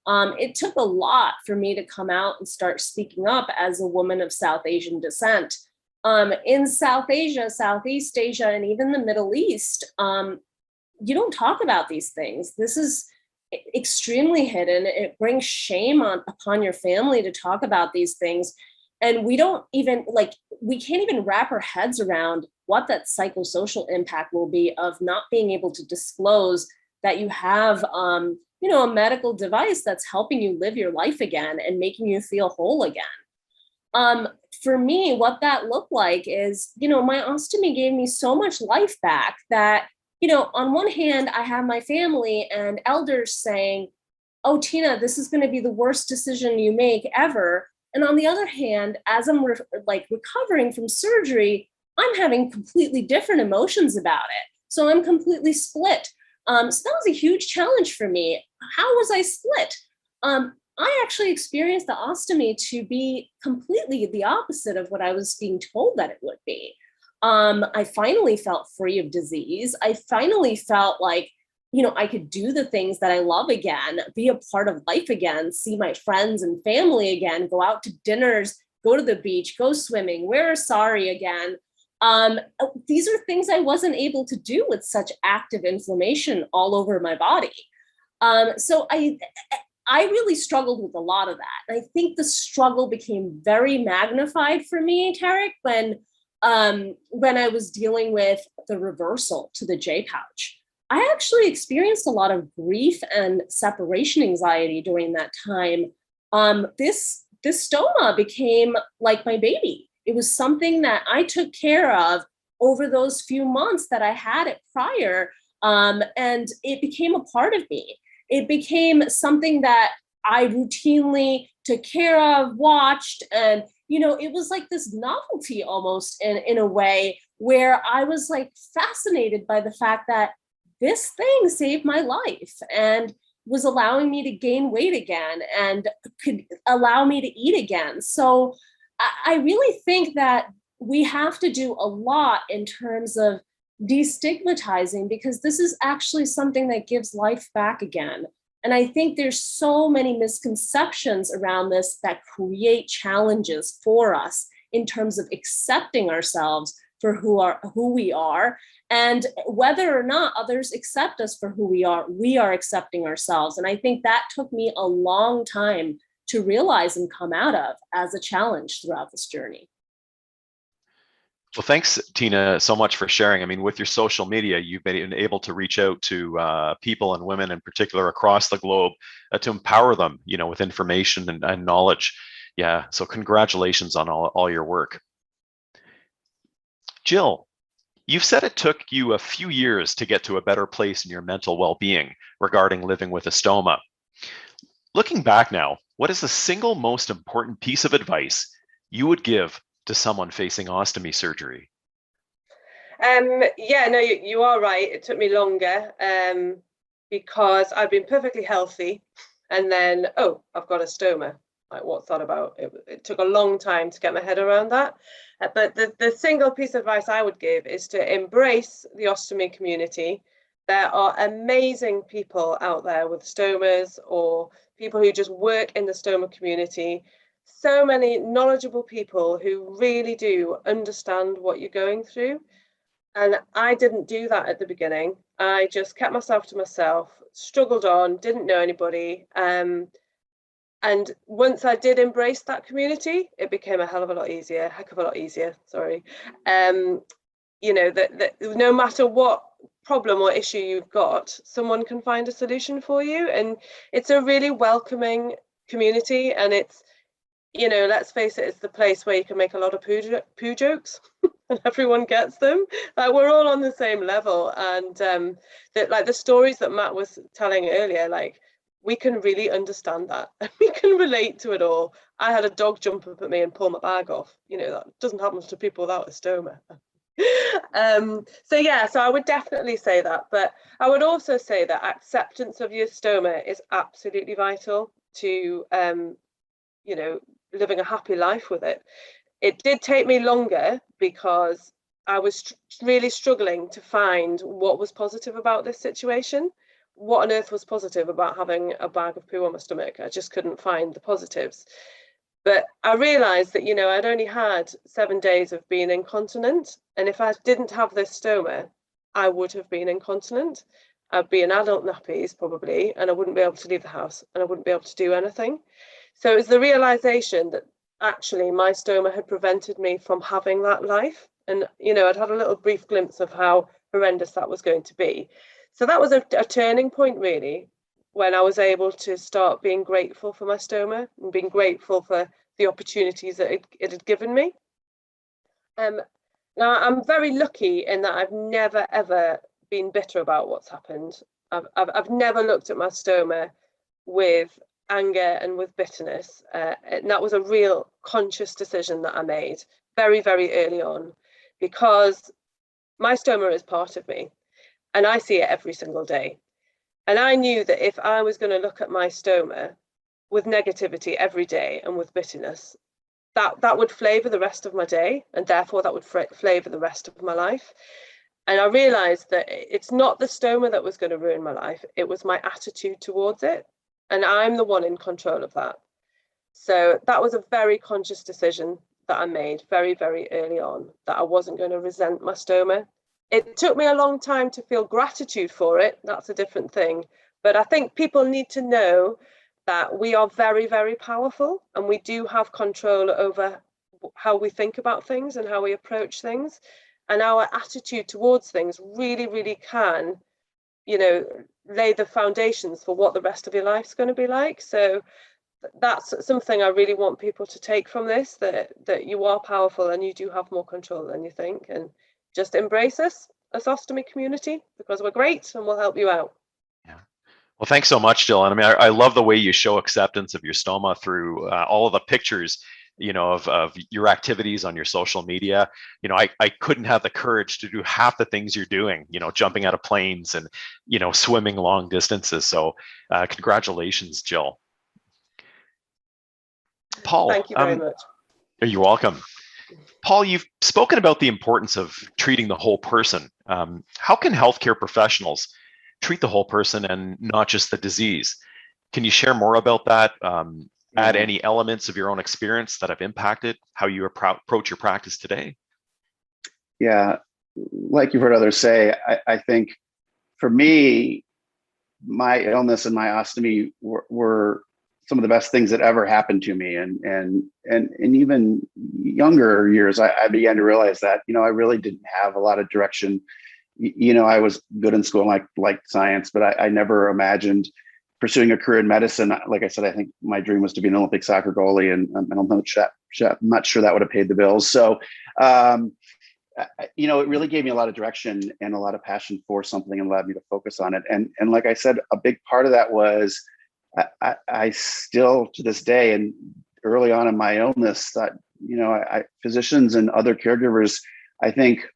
It took a lot for me to come out and start speaking up as a woman of South Asian descent. In South Asia, Southeast Asia, and even the Middle East, you don't talk about these things. This is extremely hidden. It brings shame upon your family to talk about these things. And we don't even we can't even wrap our heads around what that psychosocial impact will be of not being able to disclose that you have, a medical device that's helping you live your life again and making you feel whole again. For me, what that looked like is, my ostomy gave me so much life back that, on one hand, I have my family and elders saying, "Oh, Tina, this is going to be the worst decision you make ever." And on the other hand, as I'm recovering from surgery, I'm having completely different emotions about it. So I'm completely split. So that was a huge challenge for me. How was I split? I actually experienced the ostomy to be completely the opposite of what I was being told that it would be. I finally felt free of disease. I finally felt like, I could do the things that I love again, be a part of life again, see my friends and family again, go out to dinners, go to the beach, go swimming, wear a sari again. These are things I wasn't able to do with such active inflammation all over my body. So I really struggled with a lot of that. And I think the struggle became very magnified for me, Tarek, when I was dealing with the reversal to the J pouch. I actually experienced a lot of grief and separation anxiety during that time. This stoma became like my baby. It was something that I took care of over those few months that I had it prior, and it became a part of me. It became something that I routinely took care of, watched, and it was like this novelty almost in a way where I was like fascinated by the fact that this thing saved my life and was allowing me to gain weight again and could allow me to eat again. So I really think that we have to do a lot in terms of destigmatizing, because this is actually something that gives life back again. And I think there's so many misconceptions around this that create challenges for us in terms of accepting ourselves for who we are. And whether or not others accept us for who we are accepting ourselves. And I think that took me a long time to realize and come out of as a challenge throughout this journey. Well, thanks, Tina, so much for sharing. I mean, with your social media, you've been able to reach out to people and women in particular across the globe to empower them, with information and knowledge. Yeah, so congratulations on all your work. Gill, you've said it took you a few years to get to a better place in your mental well-being regarding living with a stoma. Looking back now, what is the single most important piece of advice you would give to someone facing ostomy surgery? You are right. It took me longer because I've been perfectly healthy, and then, I've got a stoma. Like, what's that about? It took a long time to get my head around that. But the single piece of advice I would give is to embrace the ostomy community. There are amazing people out there with stomas, or people who just work in the stoma community. So many knowledgeable people who really do understand what you're going through. And I didn't do that at the beginning. I just kept myself to myself, struggled on, didn't know anybody. And once I did embrace that community, it became a heck of a lot easier. Sorry. That no matter what problem or issue you've got, someone can find a solution for you. And it's a really welcoming community. And it's, let's face it, it's the place where you can make a lot of poo jokes and everyone gets them. Like, we're all on the same level. And the stories that Matt was telling earlier, we can really understand that. We can relate to it all. I had a dog jump up at me and pull my bag off. That doesn't happen to people without a stoma. So I would definitely say that. But I would also say that acceptance of your stoma is absolutely vital to, living a happy life with it. It did take me longer because I was really struggling to find what was positive about this situation. what on earth was positive about having a bag of poo on my stomach? I just couldn't find the positives. But I realized that, I'd only had 7 days of being incontinent. And if I didn't have this stoma, I would have been incontinent. I'd be in adult nappies probably, and I wouldn't be able to leave the house, and I wouldn't be able to do anything. So it was the realization that actually my stoma had prevented me from having that life. And, I'd had a little brief glimpse of how horrendous that was going to be. So that was a turning point, really, when I was able to start being grateful for my stoma and being grateful for the opportunities that it had given me. Now, I'm very lucky in that I've never, ever been bitter about what's happened. I've never looked at my stoma with anger and with bitterness. And that was a real conscious decision that I made very, very early on, because my stoma is part of me and I see it every single day. And I knew that if I was going to look at my stoma with negativity every day and with bitterness, that would flavor the rest of my day, and therefore that would flavor the rest of my life. And I realized that it's not the stoma that was going to ruin my life, it was my attitude towards it. And I'm the one in control of that. So that was a very conscious decision that I made very, very early on, that I wasn't going to resent my stoma. It took me a long time to feel gratitude for it. That's a different thing. But I think people need to know that we are very, very powerful, and we do have control over how we think about things and how we approach things. And our attitude towards things really, really can, lay the foundations for what the rest of your life's going to be like. So that's something I really want people to take from this, that you are powerful and you do have more control than you think. And just embrace us as Ostomy community, because we're great and we'll help you out. Yeah. Well, thanks so much, Jill. And I mean, I love the way you show acceptance of your stoma through all of the pictures, of your activities on your social media. I couldn't have the courage to do half the things you're doing, jumping out of planes and, swimming long distances. So congratulations, Jill. Paul. Thank you very much. You're welcome. Paul, you've spoken about the importance of treating the whole person. How can healthcare professionals treat the whole person and not just the disease? Can you share more about that? Add any elements of your own experience that have impacted how you approach your practice today? Yeah, like you've heard others say, I think for me, my illness and my ostomy were some of the best things that ever happened to me. And even younger years, I began to realize that, I really didn't have a lot of direction. I was good in school, like science, but I never imagined pursuing a career in medicine. Like I said, I think my dream was to be an Olympic soccer goalie, and I'm not sure that would have paid the bills. So, it really gave me a lot of direction and a lot of passion for something, and allowed me to focus on it. And like I said, a big part of that was I still, to this day, and early on in my illness, that, physicians and other caregivers, I think,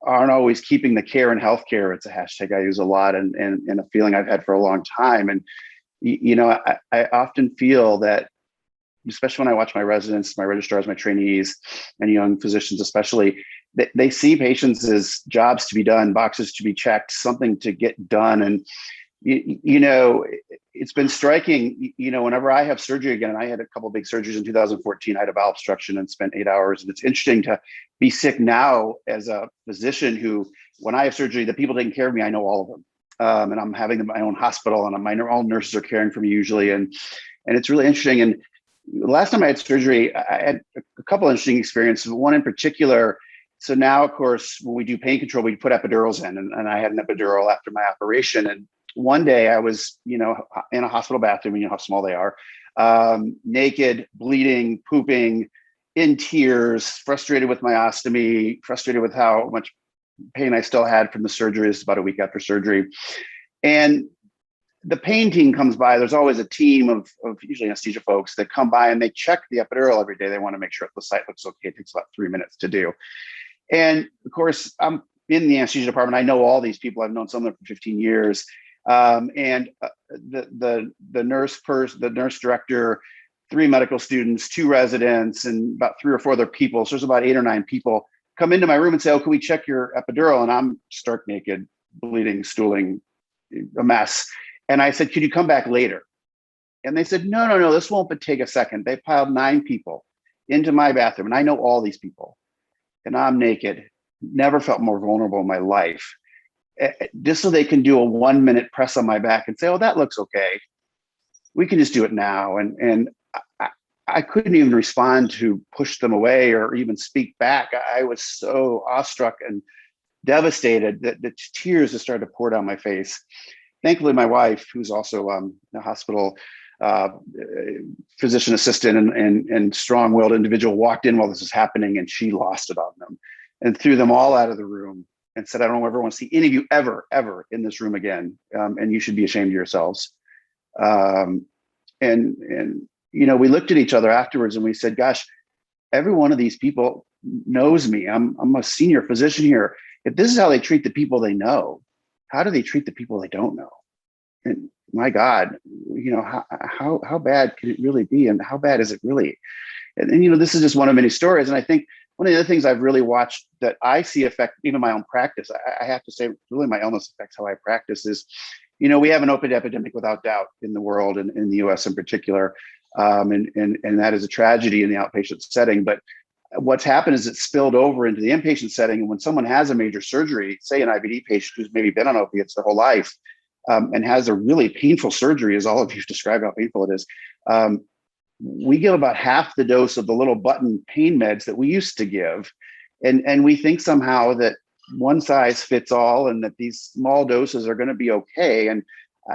aren't always keeping the care in healthcare. It's a hashtag I use a lot, and a feeling I've had for a long time. And, I often feel that, especially when I watch my residents, my registrars, my trainees, and young physicians especially, they see patients as jobs to be done, boxes to be checked, something to get done. And, it's been striking, whenever I have surgery again, and I had a couple of big surgeries in 2014, I had a bowel obstruction and spent 8 hours. And it's interesting to be sick now as a physician who, when I have surgery, the people taking care of me, I know all of them. And I'm having my own hospital, and my own nurses are caring for me usually. And it's really interesting. And the last time I had surgery, I had a couple of interesting experiences. One in particular. So now, of course, when we do pain control, we put epidurals in, and I had an epidural after my operation. And one day I was, in a hospital bathroom, you know how small they are, naked, bleeding, pooping, in tears, frustrated with my ostomy, frustrated with how much pain I still had from the surgery. This is about a week after surgery. And the pain team comes by. There's always a team of usually anesthesia folks that come by, and they check the epidural every day. They want to make sure the site looks okay. It takes about 3 minutes to do. And of course, I'm in the anesthesia department. I know all these people. I've known some of them for 15 years. And the nurse director, 3 medical students, 2 residents, and about 3 or 4 other people. So there's about 8 or 9 people come into my room and say, "Oh, can we check your epidural?" And I'm stark naked, bleeding, stooling, a mess. And I said, could you come back later? And they said, no, this won't but take a second. They piled 9 people into my bathroom. And I know all these people. And I'm naked, never felt more vulnerable in my life. Just so they can do a 1-minute press on my back and say, oh, that looks okay. We can just do it now. And I couldn't even respond to push them away or even speak back. I was so awestruck and devastated that the tears just started to pour down my face. Thankfully, my wife, who's also a hospital physician assistant and strong-willed individual, walked in while this was happening, and she lost it on them and threw them all out of the room and said, I don't ever want to see any of you ever in this room again. And you should be ashamed of yourselves. We looked at each other afterwards and we said, gosh, every one of these people knows me. I'm a senior physician here. If this is how they treat the people they know, how do they treat the people they don't know? And my God, how bad can it really be? And how bad is it really? And this is just one of many stories. And I think one of the other things I've really watched that I see affect even my own practice, I have to say, really my illness affects how I practice is, we have an opioid epidemic without doubt in the world and in the US in particular. And that is a tragedy in the outpatient setting. But what's happened is it's spilled over into the inpatient setting. And when someone has a major surgery, say an IBD patient who's maybe been on opiates their whole life and has a really painful surgery, as all of you described how painful it is, we give about half the dose of the little button pain meds that we used to give. And we think somehow that one size fits all and that these small doses are going to be okay. And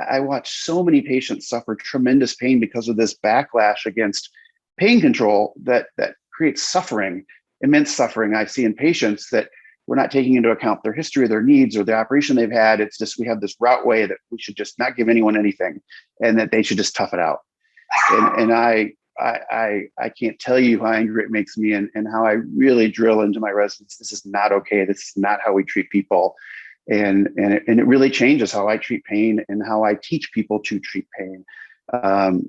I watch so many patients suffer tremendous pain because of this backlash against pain control that creates suffering, immense suffering I see in patients that we're not taking into account their history, their needs, or the operation they've had. It's just, we have this route way that we should just not give anyone anything and that they should just tough it out. And I can't tell you how angry it makes me and how I really drill into my residents. This is not okay. This is not how we treat people. And it really changes how I treat pain and how I teach people to treat pain.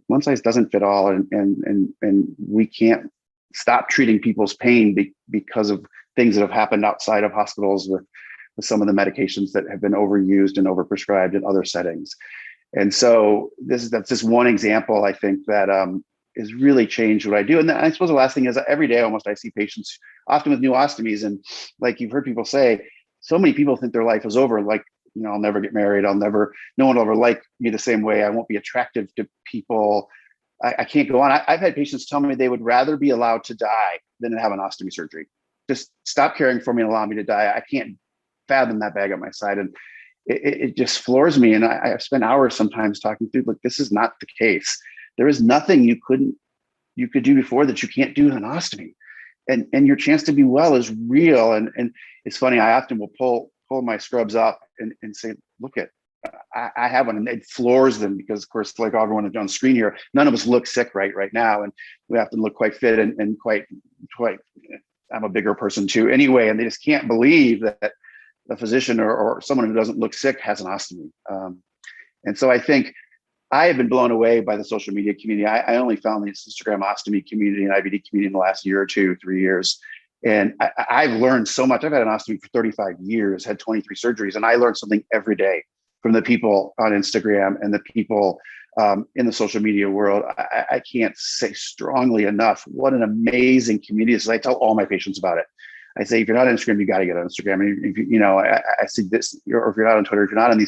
One size doesn't fit all, and we can't stop treating people's pain because of things that have happened outside of hospitals with some of the medications that have been overused and overprescribed in other settings. And so that's just one example, I think, that has really changed what I do. And then I suppose the last thing is every day almost I see patients, often with new ostomies, and like you've heard people say, so many people think their life is over. Like, I'll never get married. No one will ever like me the same way. I won't be attractive to people. I can't go on. I've had patients tell me they would rather be allowed to die than to have an ostomy surgery. Just stop caring for me and allow me to die. I can't fathom that bag at my side. And it just floors me. And I've spent hours sometimes talking through, look, this is not the case. There is nothing you could do before that you can't do in an ostomy. And your chance to be well is real. And it's funny, I often will pull my scrubs up and say, look at, I have one, and it floors them because, of course, like everyone on screen here, none of us look sick right now. And we have to look quite fit and quite, I'm a bigger person too anyway. And they just can't believe that a physician or someone who doesn't look sick has an ostomy. And so I think I have been blown away by the social media community. I only found the Instagram ostomy community and IBD community in the last year or 2, 3 years. And I've learned so much. I've had an ostomy for 35 years, had 23 surgeries, and I learned something every day from the people on Instagram and the people in the social media world. I can't say strongly enough what an amazing community is. I tell all my patients about it. I say, if you're not on Instagram, you got to get on Instagram. And if I see this, or if you're not on Twitter, if you're not on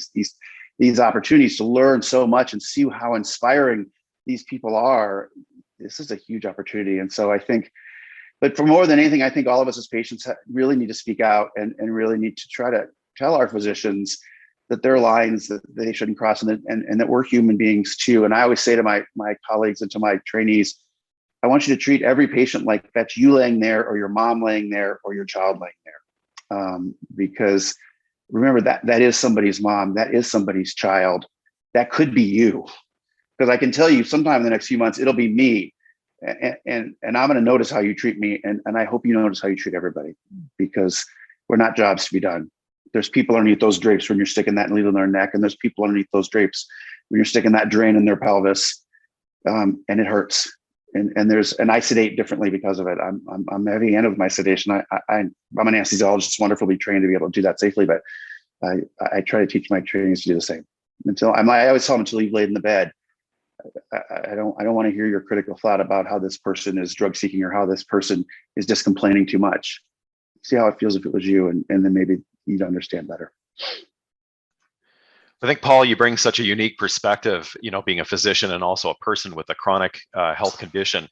these opportunities to learn so much and see how inspiring these people are, this is a huge opportunity. And so I think, but for more than anything, I think all of us as patients really need to speak out and really need to try to tell our physicians that there are lines that they shouldn't cross and that we're human beings too. And I always say to my colleagues and to my trainees, I want you to treat every patient like that's you laying there or your mom laying there or your child laying there. Because remember that is somebody's mom, that is somebody's child, that could be you. Because I can tell you sometime in the next few months, it'll be me. And I'm going to notice how you treat me. And I hope you notice how you treat everybody, because we're not jobs to be done. There's people underneath those drapes when you're sticking that needle in their neck, and there's people underneath those drapes when you're sticking that drain in their pelvis, and it hurts. And I sedate differently because of it. I'm heavy handed with my sedation. I'm an anesthesiologist, wonderfully trained to be able to do that safely, but I try to teach my trainees to do the same. I always tell them until you've laid in the bed. I don't want to hear your critical thought about how this person is drug seeking or how this person is just complaining too much. See how it feels if it was you, and then maybe you'd understand better. I think, Paul, you bring such a unique perspective, being a physician and also a person with a chronic health condition.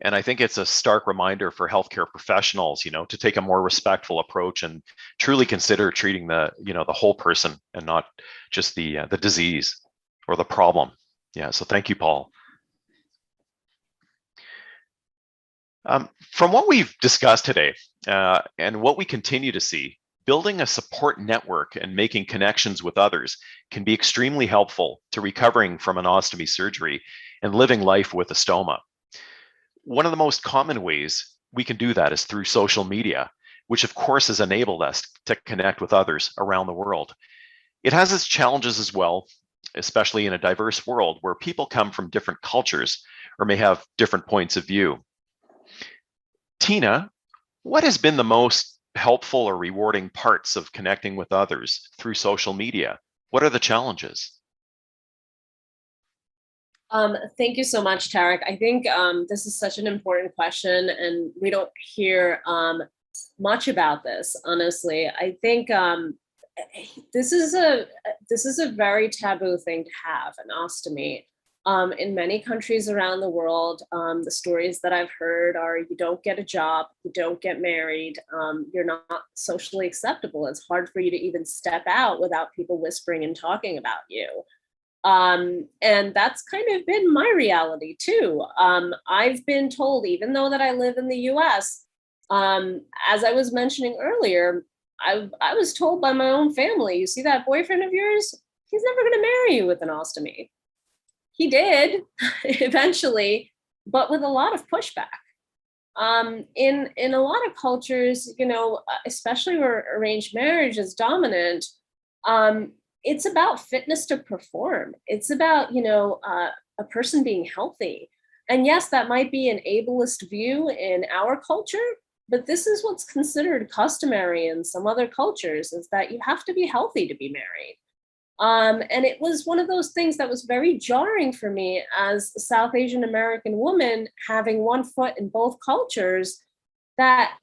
And I think it's a stark reminder for healthcare professionals, to take a more respectful approach and truly consider treating the whole person and not just the disease or the problem. Yeah, so thank you, Paul. From what we've discussed today and what we continue to see, building a support network and making connections with others can be extremely helpful to recovering from an ostomy surgery and living life with a stoma. One of the most common ways we can do that is through social media, which of course has enabled us to connect with others around the world. It has its challenges as well, especially in a diverse world where people come from different cultures or may have different points of view. Tina, what has been the most helpful or rewarding parts of connecting with others through social media? What are the challenges? Thank you so much, Tarek. I think this is such an important question, and we don't hear much about this, honestly. I think this is a very taboo thing to have, an ostomy. In many countries around the world, the stories that I've heard are you don't get a job, you don't get married, you're not socially acceptable. It's hard for you to even step out without people whispering and talking about you. And that's kind of been my reality too. I've been told, even though that I live in the US, as I was mentioning earlier, I was told by my own family, you see that boyfriend of yours? He's never going to marry you with an ostomy. He did eventually, but with a lot of pushback. In a lot of cultures, especially where arranged marriage is dominant, it's about fitness to perform. It's about, a person being healthy. And yes, that might be an ableist view in our culture, but this is what's considered customary in some other cultures, is that you have to be healthy to be married. And it was one of those things that was very jarring for me as a South Asian American woman, having one foot in both cultures, that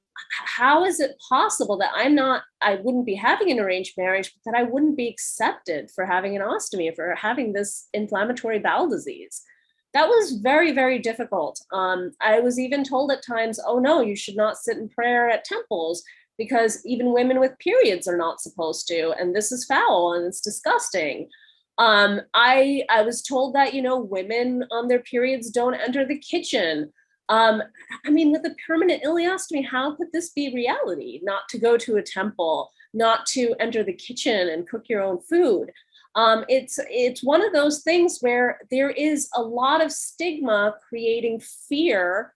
how is it possible that I wouldn't be having an arranged marriage, but that I wouldn't be accepted for having an ostomy, for having this inflammatory bowel disease? That was very, very difficult. I was even told at times, oh no, you should not sit in prayer at temples because even women with periods are not supposed to, and this is foul and it's disgusting. I was told that, women on their periods don't enter the kitchen. With a permanent ileostomy, how could this be reality? Not to go to a temple, not to enter the kitchen and cook your own food. It's one of those things where there is a lot of stigma creating fear,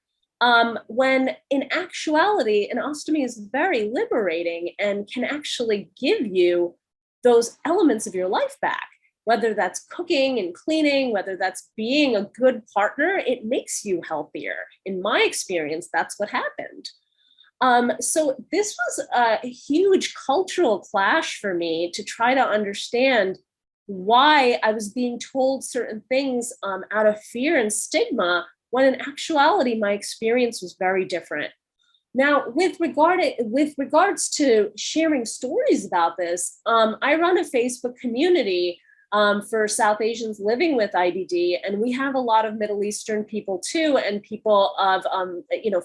when in actuality, an ostomy is very liberating and can actually give you those elements of your life back. Whether that's cooking and cleaning, whether that's being a good partner, it makes you healthier. In my experience, that's what happened. So this was a huge cultural clash for me to try to understand why I was being told certain things out of fear and stigma, when in actuality, my experience was very different. Now, with regards to sharing stories about this, I run a Facebook community for South Asians living with IBD, and we have a lot of Middle Eastern people too, and people of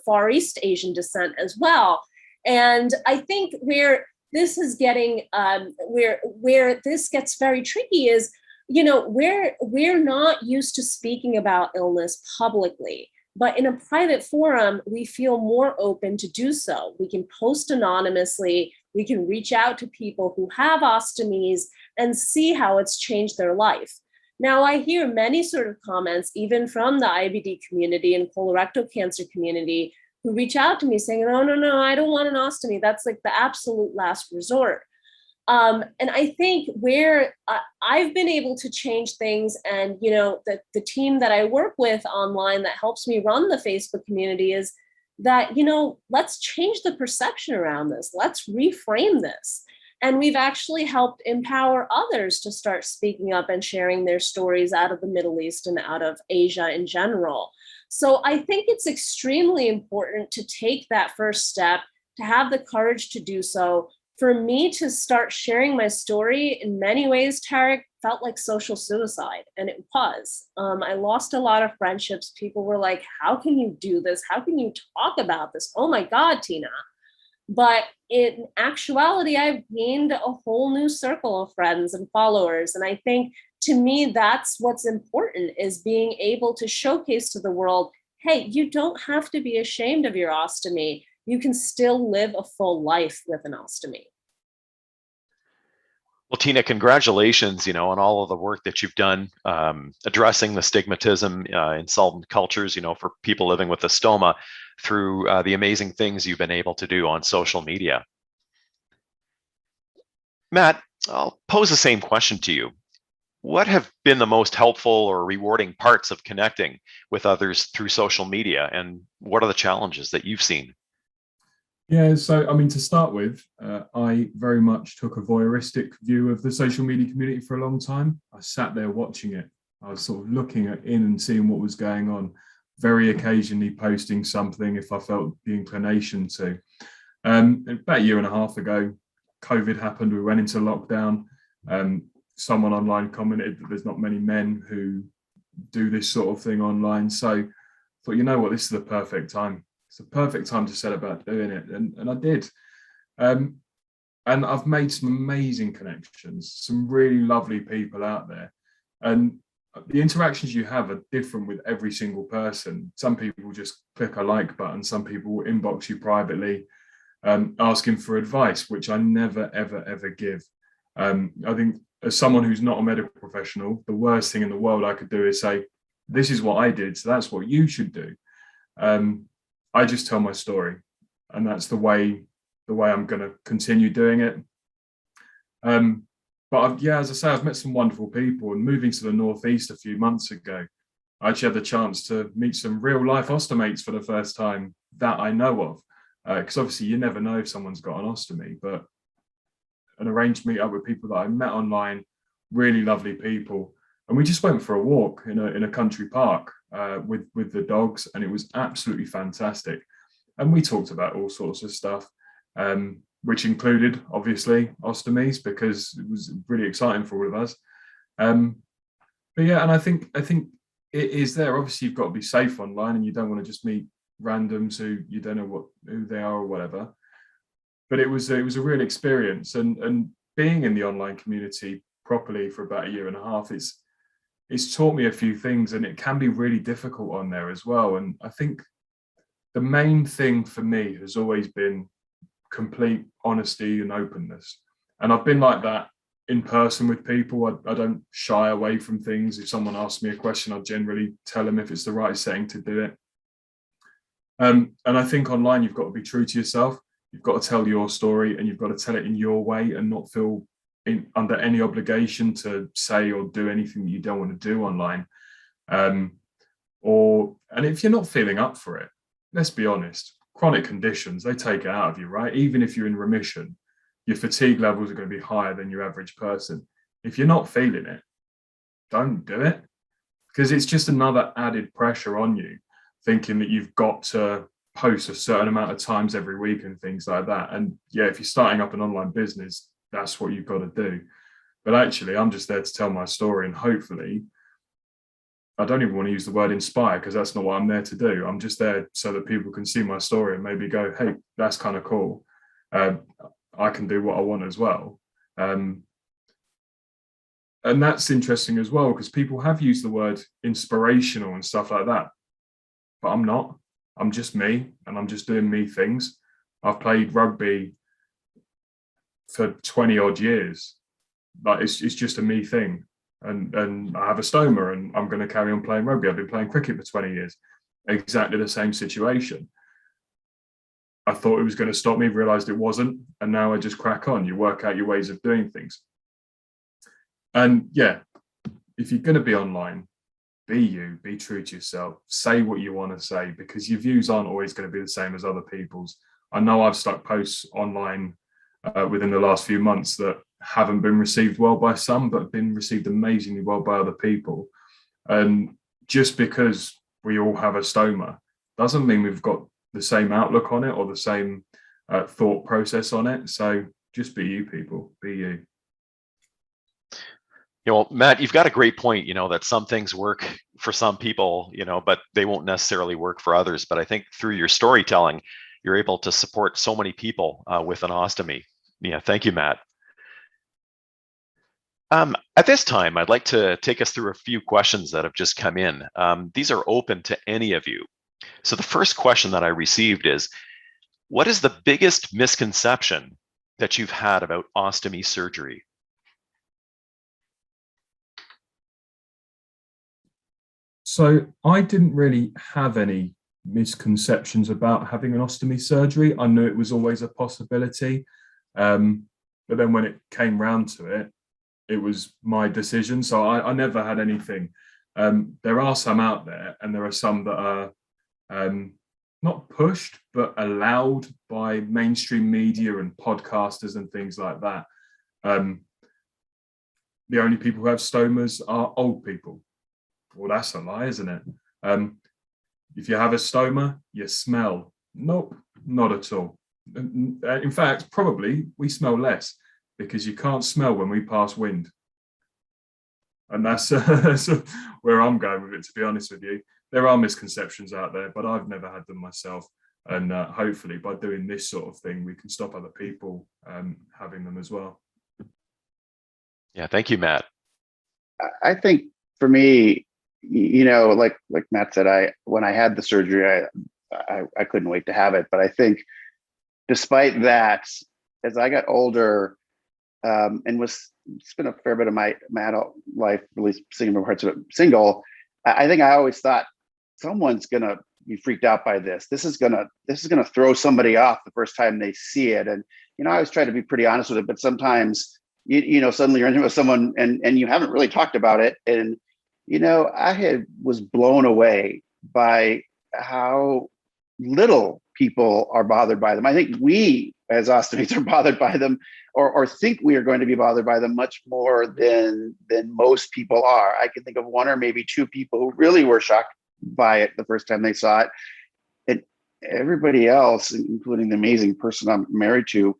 Far East Asian descent as well. And I think where this is getting where this gets very tricky is, we're not used to speaking about illness publicly, but in a private forum, we feel more open to do so. We can post anonymously, we can reach out to people who have ostomies and see how it's changed their life. Now, I hear many sort of comments, even from the IBD community and colorectal cancer community, who reach out to me saying, no, I don't want an ostomy. That's like the absolute last resort. And I think where I've been able to change things, and the team that I work with online that helps me run the Facebook community, is that let's change the perception around this. Let's reframe this. And we've actually helped empower others to start speaking up and sharing their stories out of the Middle East and out of Asia in general. So I think it's extremely important to take that first step, to have the courage to do so. For me to start sharing my story, in many ways, Tarek, felt like social suicide, and it was. I lost a lot of friendships. People were like, how can you do this? How can you talk about this? Oh my God, Tina. But in actuality, I've gained a whole new circle of friends and followers. And I think, to me, that's what's important, is being able to showcase to the world, hey, you don't have to be ashamed of your ostomy. You can still live a full life with an ostomy. Well, Tina, congratulations, on all of the work that you've done addressing the stigmatism in solvent cultures, for people living with a stoma through the amazing things you've been able to do on social media. Matt, I'll pose the same question to you. What have been the most helpful or rewarding parts of connecting with others through social media, and what are the challenges that you've seen? Yeah, so to start with, I very much took a voyeuristic view of the social media community for a long time. I sat there watching it. I was sort of looking in and seeing what was going on, very occasionally posting something if I felt the inclination to. About a year and a half ago, COVID happened. We went into lockdown. Someone online commented that there's not many men who do this sort of thing online. So I thought, you know what, this is the perfect time. It's a perfect time to set about doing it. And I did. And I've made some amazing connections, some really lovely people out there. And the interactions you have are different with every single person. Some people just click a like button. Some people will inbox you privately, asking for advice, which I never, ever, ever give. I think as someone who's not a medical professional, the worst thing in the world I could do is say, this is what I did, so that's what you should do. I just tell my story, and that's the way I'm going to continue doing it. But as I say, I've met some wonderful people, and moving to the Northeast a few months ago, I actually had the chance to meet some real life ostomates for the first time that I know of. Because obviously you never know if someone's got an ostomy, but an arranged meet up with people that I met online, really lovely people. And we just went for a walk in a country park with the dogs, and it was absolutely fantastic. And we talked about all sorts of stuff, which included obviously ostomies, because it was really exciting for all of us. But yeah, and I think it is there. Obviously, you've got to be safe online, and you don't want to just meet randoms who you don't know who they are or whatever. But it was a real experience, and being in the online community properly for about a year and a half, it's taught me a few things, and it can be really difficult on there as well. And I think the main thing for me has always been complete honesty and openness. And I've been like that in person with people. I don't shy away from things. If someone asks me a question, I generally tell them if it's the right setting to do it. And I think online, you've got to be true to yourself. You've got to tell your story, and you've got to tell it in your way, and not feel under any obligation to say or do anything that you don't want to do online. And if you're not feeling up for it, let's be honest, chronic conditions, they take it out of you, right? Even if you're in remission, your fatigue levels are going to be higher than your average person. If you're not feeling it, don't do it, because it's just another added pressure on you, thinking that you've got to post a certain amount of times every week and things like that. And yeah, if you're starting up an online business, that's what you've got to do. But actually, I'm just there to tell my story, and hopefully, I don't even want to use the word inspire, because that's not what I'm there to do. I'm just there so that people can see my story and maybe go, hey, that's kind of cool. I can do what I want as well. And that's interesting as well, because people have used the word inspirational and stuff like that. But I'm not. I'm just me, and I'm just doing me things. I've played rugby for 20 odd years. Like it's just a me thing. And I have a stoma, and I'm going to carry on playing rugby. I've been playing cricket for 20 years. Exactly the same situation. I thought it was going to stop me, realized it wasn't. And now I just crack on. You work out your ways of doing things. And yeah, if you're going to be online, be you, be true to yourself, say what you want to say, because your views aren't always going to be the same as other people's. I know I've stuck posts online within the last few months that haven't been received well by some, but have been received amazingly well by other people. And just because we all have a stoma doesn't mean we've got the same outlook on it or the same thought process on it. So just be you, people, be you. Well, Matt, you've got a great point, that some things work for some people, but they won't necessarily work for others. But I think through your storytelling, you're able to support so many people with an ostomy. Yeah, thank you, Matt. At this time, I'd like to take us through a few questions that have just come in. These are open to any of you. So the first question that I received is, what is the biggest misconception that you've had about ostomy surgery? So I didn't really have any misconceptions about having an ostomy surgery. I knew it was always a possibility. But then when it came round to it, it was my decision. So I never had anything. There are some out there, and there are some that are not pushed, but allowed by mainstream media and podcasters and things like that. The only people who have stomas are old people. Well, that's a lie, isn't it? If you have a stoma, you smell. Nope, not at all. In fact, probably we smell less because you can't smell when we pass wind. And that's where I'm going with it, to be honest with you. There are misconceptions out there, but I've never had them myself. And hopefully by doing this sort of thing, we can stop other people having them as well. Yeah, thank you, Matt. I think for me, like Matt said, when I had the surgery, I couldn't wait to have it. But I think despite that, as I got older and spent a fair bit of my adult life, at least single parts of it single, I think I always thought someone's gonna be freaked out by this. This is gonna throw somebody off the first time they see it. And I always try to be pretty honest with it, but sometimes suddenly you're in with someone and you haven't really talked about it. And I was blown away by how little people are bothered by them. I think we as ostomies are bothered by them or think we are going to be bothered by them much more than most people are. I can think of one or maybe two people who really were shocked by it the first time they saw it. And everybody else, including the amazing person I'm married to,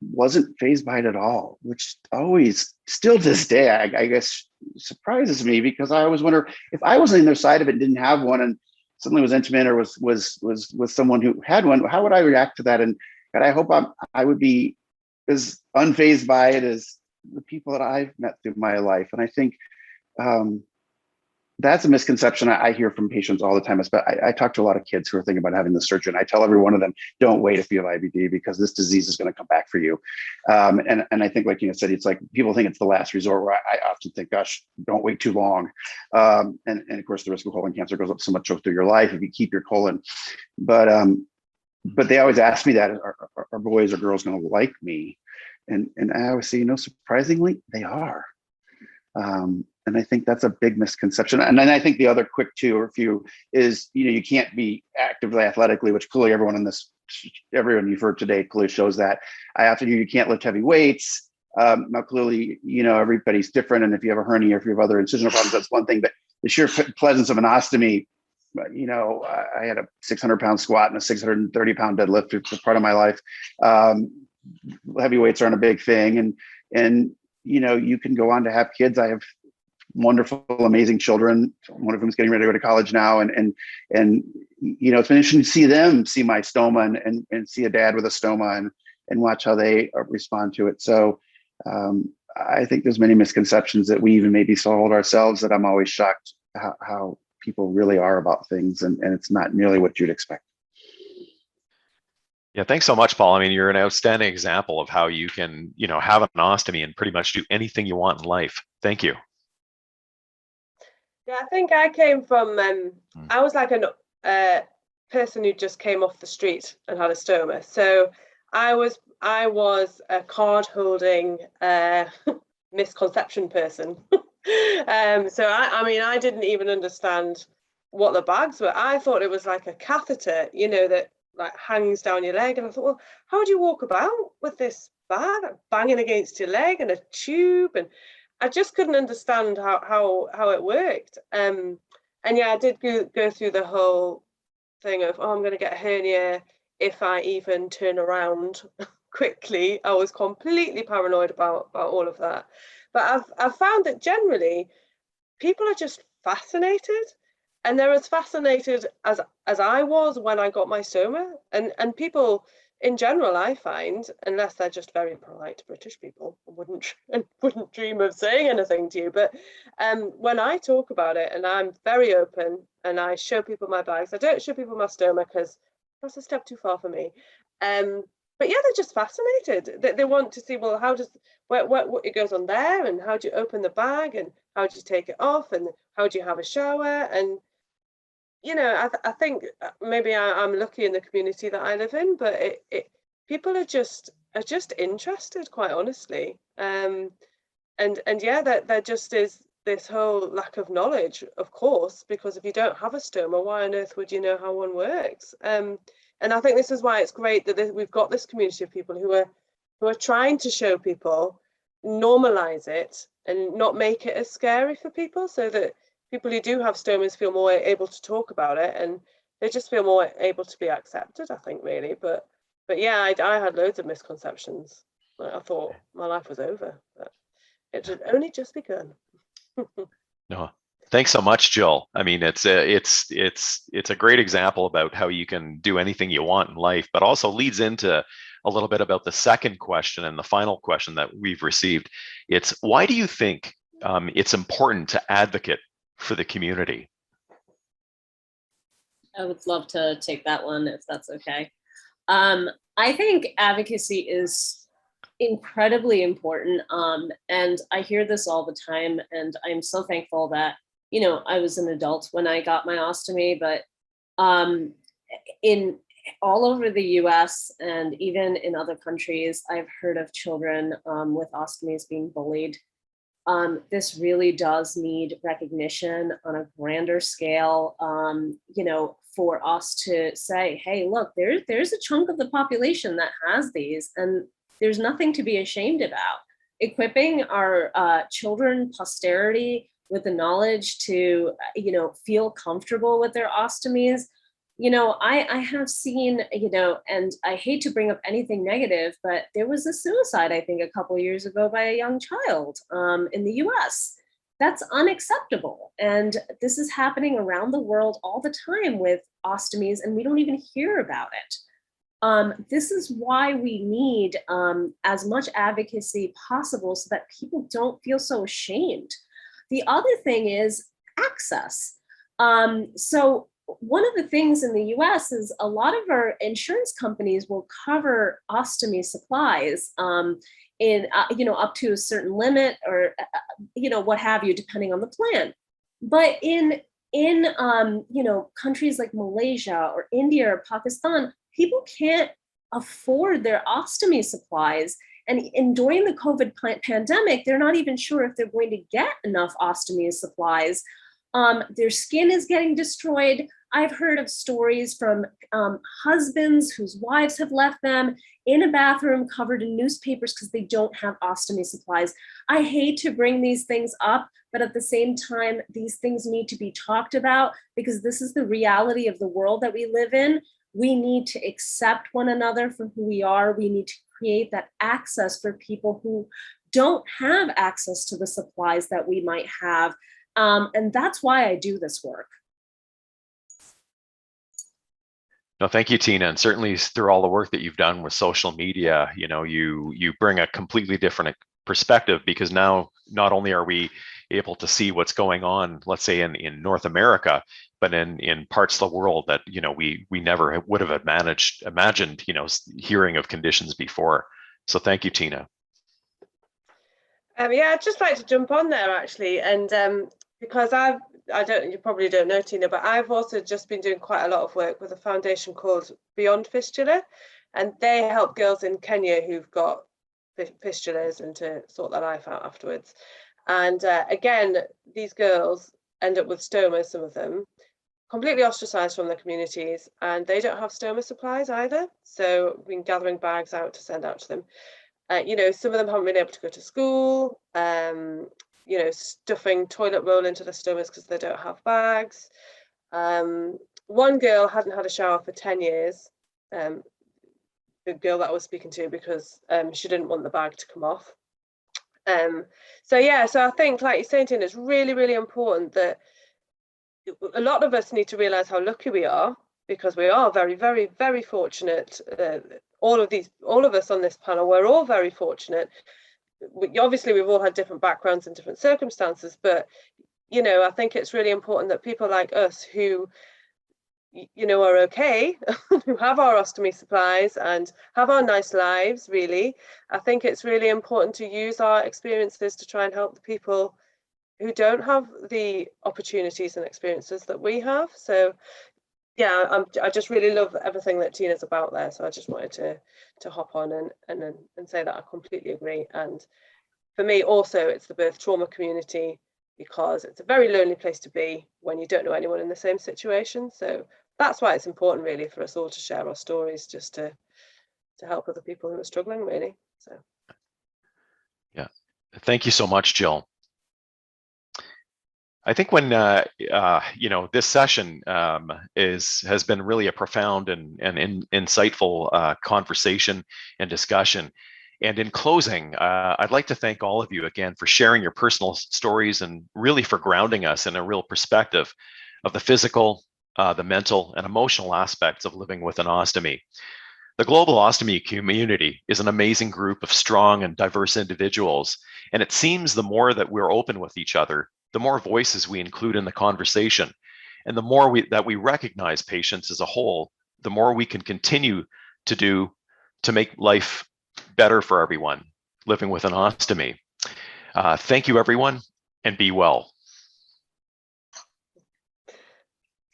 wasn't fazed by it at all, which always, still to this day, I guess surprises me, because I always wonder if I was on the other side of it and didn't have one and suddenly was intimate or was with someone who had one, how would I react to that? And I hope I would be as unfazed by it as the people that I've met through my life. And I think that's a misconception I hear from patients all the time. I talk to a lot of kids who are thinking about having the surgery, and I tell every one of them, don't wait if you have IBD, because this disease is going to come back for you. And I think, like you said, it's like people think it's the last resort, where I often think, gosh, don't wait too long. And of course, the risk of colon cancer goes up so much through your life if you keep your colon. But they always ask me that, are boys or girls going to like me? And I always say, surprisingly, they are. And I think that's a big misconception. And then I think the other quick few is, you can't be actively athletically, which clearly everyone you've heard today clearly shows that. I often hear you can't lift heavy weights. Now, clearly, everybody's different. And if you have a hernia, if you have other incisional problems, that's one thing. But the sheer presence of an ostomy, I had a 600-pound squat and a 630-pound deadlift for part of my life. Heavy weights aren't a big thing. And you can go on to have kids. I have wonderful, amazing children, one of whom's getting ready to go to college now. And it's been interesting to see them see my stoma and see a dad with a stoma and watch how they respond to it. So I think there's many misconceptions that we even maybe sold ourselves, that I'm always shocked how people really are about things. And it's not nearly what you'd expect. Yeah, thanks so much, Paul. I mean, you're an outstanding example of how you can, have an ostomy and pretty much do anything you want in life. Thank you. Yeah, I think I came from, I was like a person who just came off the street and had a stoma. So I was a card holding misconception person. So I didn't even understand what the bags were. I thought it was like a catheter, that like hangs down your leg. And I thought, well, how do you walk about with this bag banging against your leg and a tube? And I just couldn't understand how it worked. And yeah, I did go through the whole thing of, oh, I'm going to get a hernia if I even turn around quickly. I was completely paranoid about all of that. But I've found that generally people are just fascinated, and they're as fascinated as I was when I got my stoma. And people in general, I find, unless they're just very polite British people, wouldn't dream of saying anything to you. But when I talk about it, and I'm very open, and I show people my bags, I don't show people my stoma because that's a step too far for me. But yeah, they're just fascinated. They want to see, well, how does what it goes on there, and how do you open the bag, and how do you take it off, and how do you have a shower? And you know, I think maybe I'm lucky in the community that I live in, but people are just interested, quite honestly. And yeah, there just is this whole lack of knowledge, of course, because if you don't have a stoma, why on earth would you know how one works? And I think this is why it's great that we've got this community of people who are trying to show people, normalize it, and not make it as scary for people, so that people who do have stomas feel more able to talk about it, and they just feel more able to be accepted, I think, really. But yeah, I had loads of misconceptions. I thought my life was over, but it had only just begun. No, thanks so much, Jill. I mean, it's a great example about how you can do anything you want in life, but also leads into a little bit about the second question and the final question that we've received. It's, why do you think it's important to advocate for the community? I would love to take that one, if that's okay. I think advocacy is incredibly important. And I hear this all the time, and I'm so thankful that, you know, I was an adult when I got my ostomy, but in all over the US and even in other countries, I've heard of children with ostomies being bullied. This really does need recognition on a grander scale, you know, for us to say, hey, look, there's a chunk of the population that has these, and there's nothing to be ashamed about. Equipping our children, posterity, with the knowledge to, you know, feel comfortable with their ostomies. You know, I have seen, you know, and I hate to bring up anything negative, but there was a suicide, I think, a couple of years ago by a young child in the US. That's unacceptable. And this is happening around the world all the time with ostomies, and we don't even hear about it. This is why we need as much advocacy possible so that people don't feel so ashamed. The other thing is access. So one of the things in the US is a lot of our insurance companies will cover ostomy supplies in, you know, up to a certain limit, or, you know, what have you, depending on the plan. But in you know, countries like Malaysia or India or Pakistan, people can't afford their ostomy supplies. And during the COVID pandemic, they're not even sure if they're going to get enough ostomy supplies. Their skin is getting destroyed. I've heard of stories from husbands whose wives have left them in a bathroom covered in newspapers because they don't have ostomy supplies. I hate to bring these things up, but at the same time, these things need to be talked about because this is the reality of the world that we live in. We need to accept one another for who we are. We need to create that access for people who don't have access to the supplies that we might have. And that's why I do this work. No, thank you, Tina. And certainly through all the work that you've done with social media, you know, you bring a completely different perspective, because now not only are we able to see what's going on, let's say in North America, but in parts of the world that, you know, we never would have imagined, you know, hearing of conditions before. So thank you, Tina. Yeah, I'd just like to jump on there actually, and because you probably don't know, Tina, but I've also just been doing quite a lot of work with a foundation called Beyond Fistula, and they help girls in Kenya who've got fistulas and to sort their life out afterwards. And again, these girls end up with stoma, some of them, completely ostracized from their communities, and they don't have stoma supplies either. So we've been gathering bags out to send out to them. You know, some of them haven't been able to go to school, you know, stuffing toilet roll into the stomas because they don't have bags. One girl hadn't had a shower for 10 years, the girl that I was speaking to, because she didn't want the bag to come off. So yeah, so I think, like you're saying, Tina, it's really, really important that a lot of us need to realize how lucky we are, because we are very, very, very fortunate. All of us on this panel, we're all very fortunate. Obviously, we've all had different backgrounds and different circumstances, but you know, I think it's really important that people like us who, you know, are okay, who have our ostomy supplies and have our nice lives, really, I think it's really important to use our experiences to try and help the people who don't have the opportunities and experiences that we have. So yeah, I just really love everything that Tina's about there. So I just wanted to hop on and say that I completely agree. And for me also, it's the birth trauma community, because it's a very lonely place to be when you don't know anyone in the same situation. So that's why it's important, really, for us all to share our stories, just to help other people who are struggling, really. So yeah, thank you so much, Jill. I think when you know, this session has been really a profound and insightful conversation and discussion. And in closing, I'd like to thank all of you again for sharing your personal stories and really for grounding us in a real perspective of the physical, the mental, and emotional aspects of living with an ostomy. The global ostomy community is an amazing group of strong and diverse individuals, and it seems the more that we're open with each other, the more voices we include in the conversation, and the more that we recognize patients as a whole, the more we can continue to do to make life better for everyone living with an ostomy. Thank you, everyone, and be well.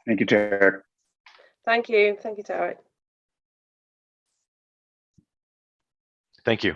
Thank you, Tarek. thank you, Tarek. Thank you.